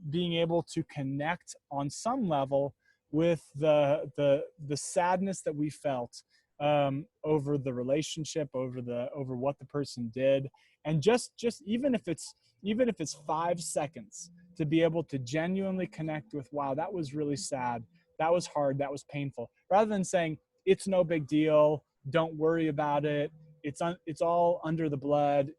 Speaker 4: being able to connect on some level with the sadness that we felt over the relationship, over what the person did, and just even if it's 5 seconds, to be able to genuinely connect with, wow, that was really sad, that was hard, that was painful, rather than saying it's no big deal, don't worry about it, it's all under the blood,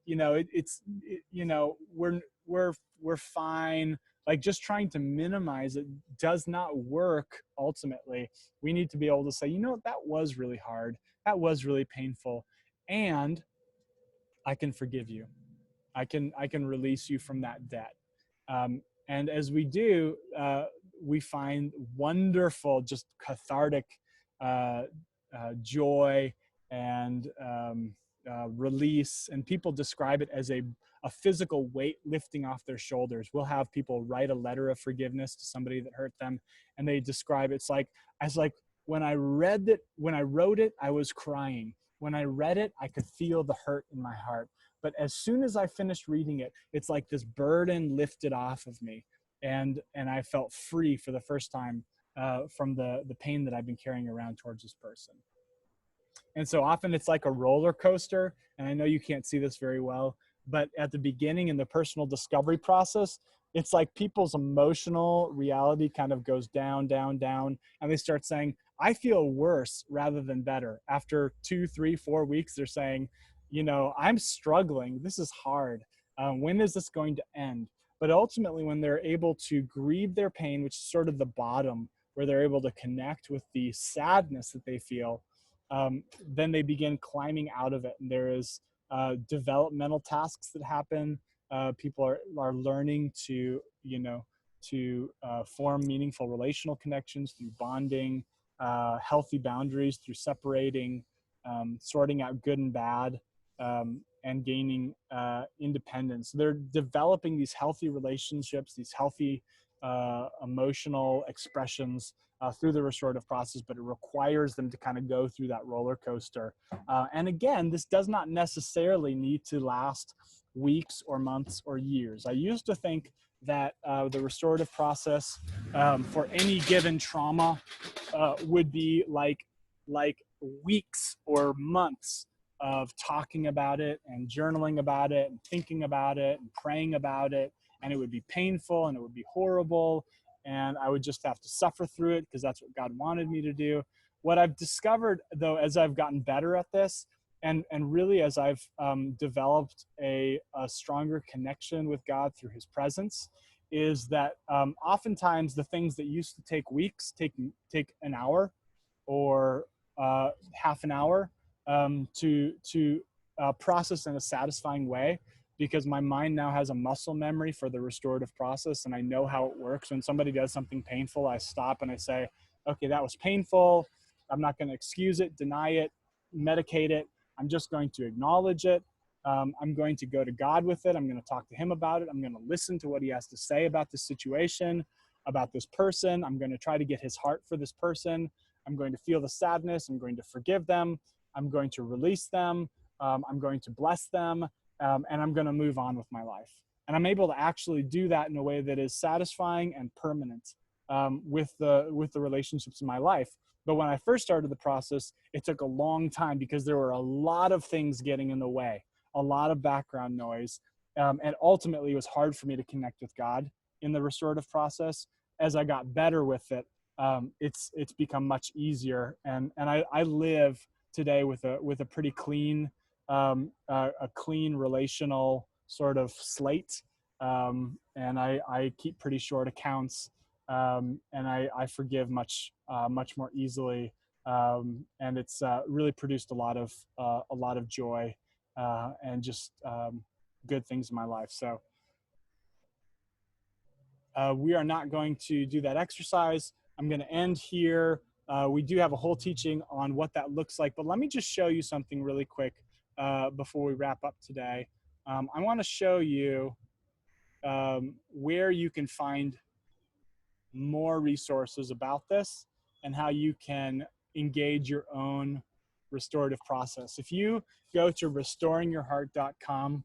Speaker 4: we're fine. Like, just trying to minimize it does not work. Ultimately, we need to be able to say, that was really hard, that was really painful, and I can forgive you. I can release you from that debt. And as we do, we find wonderful, just cathartic joy and release. And people describe it as a physical weight lifting off their shoulders. We'll have people write a letter of forgiveness to somebody that hurt them, and they describe it's like when I wrote it, I was crying. When I read it, I could feel the hurt in my heart. But as soon as I finished reading it, it's like this burden lifted off of me, and I felt free for the first time from the pain that I've been carrying around towards this person. And so often it's like a roller coaster, and I know you can't see this very well, but at the beginning in the personal discovery process, it's like people's emotional reality kind of goes down, down, down, and they start saying, I feel worse rather than better. After 2, 3, 4 weeks, they're saying, I'm struggling. This is hard. When is this going to end? But ultimately, when they're able to grieve their pain, which is sort of the bottom, where they're able to connect with the sadness that they feel, then they begin climbing out of it. And there is developmental tasks that happen. People are learning to, form meaningful relational connections through bonding, healthy boundaries through separating, sorting out good and bad, and gaining independence. They're developing these healthy relationships, these healthy emotional expressions through the restorative process, but it requires them to kind of go through that roller coaster. And again, this does not necessarily need to last weeks or months or years. I used to think that the restorative process for any given trauma would be like weeks or months of talking about it and journaling about it and thinking about it and praying about it, and it would be painful and it would be horrible, and I would just have to suffer through it because that's what God wanted me to do. What I've discovered, though, as I've gotten better at this, and really as I've developed a stronger connection with God through his presence, is that oftentimes the things that used to take weeks take an hour or half an hour to process in a satisfying way, because my mind now has a muscle memory for the restorative process, and I know how it works. When somebody does something painful, I stop and I say, okay, that was painful. I'm not going to excuse it, deny it, medicate it. I'm just going to acknowledge it. I'm going to go to God with it. I'm going to talk to him about it. I'm going to listen to what he has to say about this situation, about this person. I'm going to try to get his heart for this person. I'm going to feel the sadness. I'm going to forgive them. I'm going to release them. I'm going to bless them. And I'm going to move on with my life. And I'm able to actually do that in a way that is satisfying and permanent with the relationships in my life. But when I first started the process, it took a long time because there were a lot of things getting in the way, a lot of background noise. And ultimately, it was hard for me to connect with God in the restorative process. As I got better with it, it's become much easier. And I live today with a pretty clean, a clean relational sort of slate. And I keep pretty short accounts. And I forgive much more easily And it's really produced a lot of joy and just good things in my life. So we are not going to do that exercise. I'm going to end here. We do have a whole teaching on what that looks like, but let me just show you something really quick before we wrap up today. I want to show you where you can find more resources about this and how you can engage your own restorative process. If you go to restoringyourheart.com,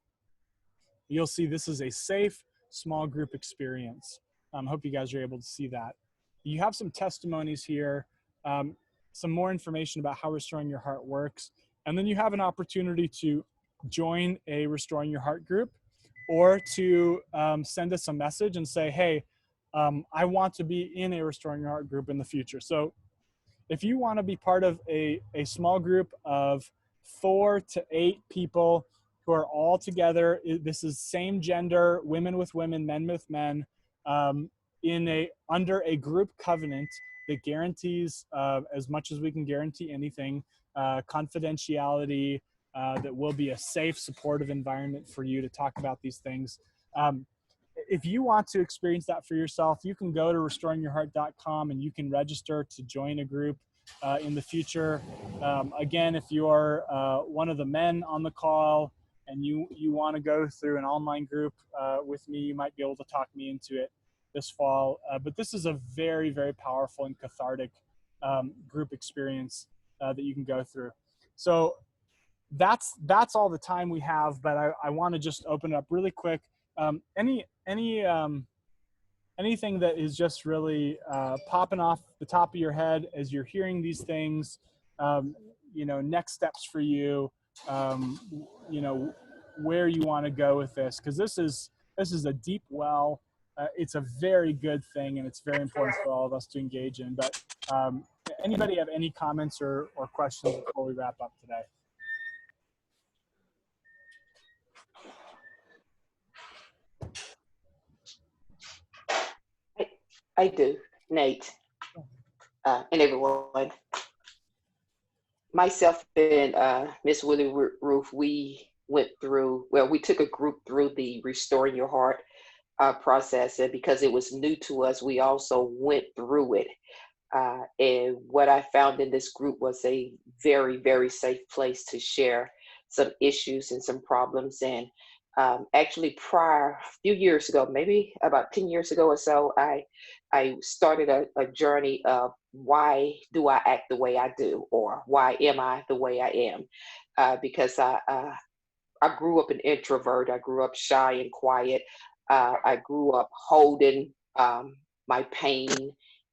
Speaker 4: you'll see this is a safe small group experience. I hope you guys are able to see that. You have some testimonies here, some more information about how Restoring Your Heart works, and then you have an opportunity to join a Restoring Your Heart group or to send us a message and say, hey, I want to be in a Restoring Your Heart group in the future. So if you want to be part of a small group of 4 to 8 people who are all together, this is same gender, women with women, men with men, under a group covenant that guarantees, as much as we can guarantee anything, confidentiality, that will be a safe, supportive environment for you to talk about these things. If you want to experience that for yourself, you can go to restoringyourheart.com and you can register to join a group in the future. Again, if you are one of the men on the call and you want to go through an online group with me, you might be able to talk me into it this fall. But this is a very, very powerful and cathartic group experience that you can go through. So that's all the time we have, but I want to just open it up really quick. Anything that is just really popping off the top of your head as you're hearing these things, next steps for you, where you want to go with this, because this is a deep well. It's a very good thing, and it's very important for all of us to engage in. But anybody have any comments or questions before we wrap up today?
Speaker 5: I do, Nate, and everyone. Myself and Miss Willie Roof, we took a group through the Restoring Your Heart process, and because it was new to us, we also went through it. And what I found in this group was a very, very safe place to share some issues and some problems. And actually a few years ago, maybe about 10 years ago or so, I started a journey of why do I act the way I do, or why am I the way I am? Because I grew up an introvert. I grew up shy and quiet. I grew up holding my pain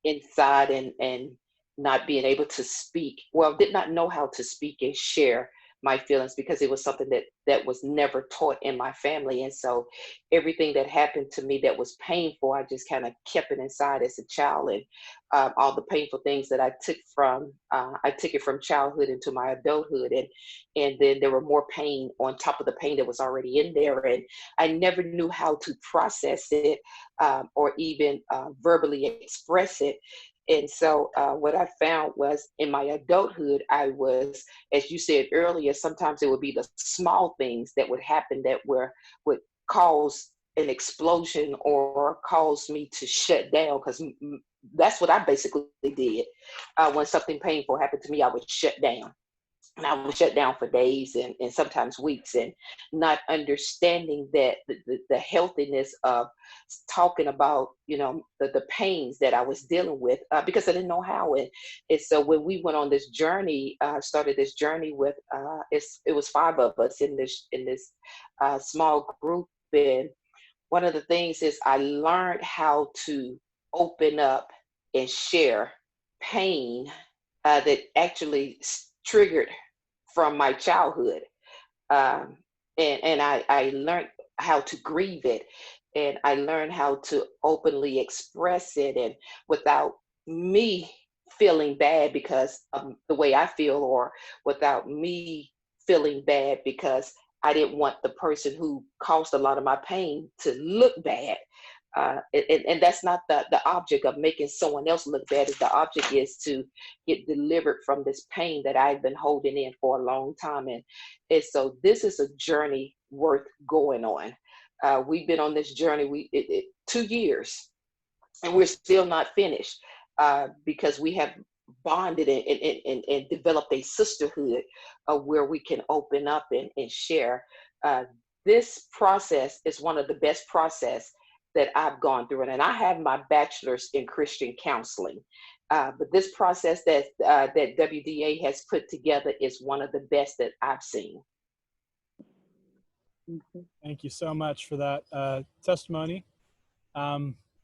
Speaker 5: inside and not being able to speak. Well, did not know how to speak and share my feelings because it was something that was never taught in my family. And so everything that happened to me that was painful, I just kind of kept it inside as a child. And all the painful things that I took it from childhood into my adulthood. And then there were more pain on top of the pain that was already in there. And I never knew how to process it or even verbally express it. And so what I found was in my adulthood, I was, as you said earlier, sometimes it would be the small things that would happen that would cause an explosion or cause me to shut down, because that's what I basically did. When something painful happened to me, I would shut down. And I would shut down for days and sometimes weeks, and not understanding that the healthiness of talking about, the pains that I was dealing with because I didn't know how. And so when we went on this journey, started this journey with, it was 5 of us in this small group. And one of the things is I learned how to open up and share pain that actually triggered from my childhood. And I learned how to grieve it, and I learned how to openly express it, and without me feeling bad because of the way I feel, or without me feeling bad because I didn't want the person who caused a lot of my pain to look bad. And that's not the object of making someone else look bad. The object is to get delivered from this pain that I've been holding in for a long time. And so this is a journey worth going on. We've been on this journey 2 years, and we're still not finished because we have bonded and developed a sisterhood where we can open up and share. This process is one of the best process that I've gone through. And I have my bachelor's in Christian counseling. But this process that WDA has put together is one of the best that I've seen.
Speaker 4: Thank you so much for that testimony.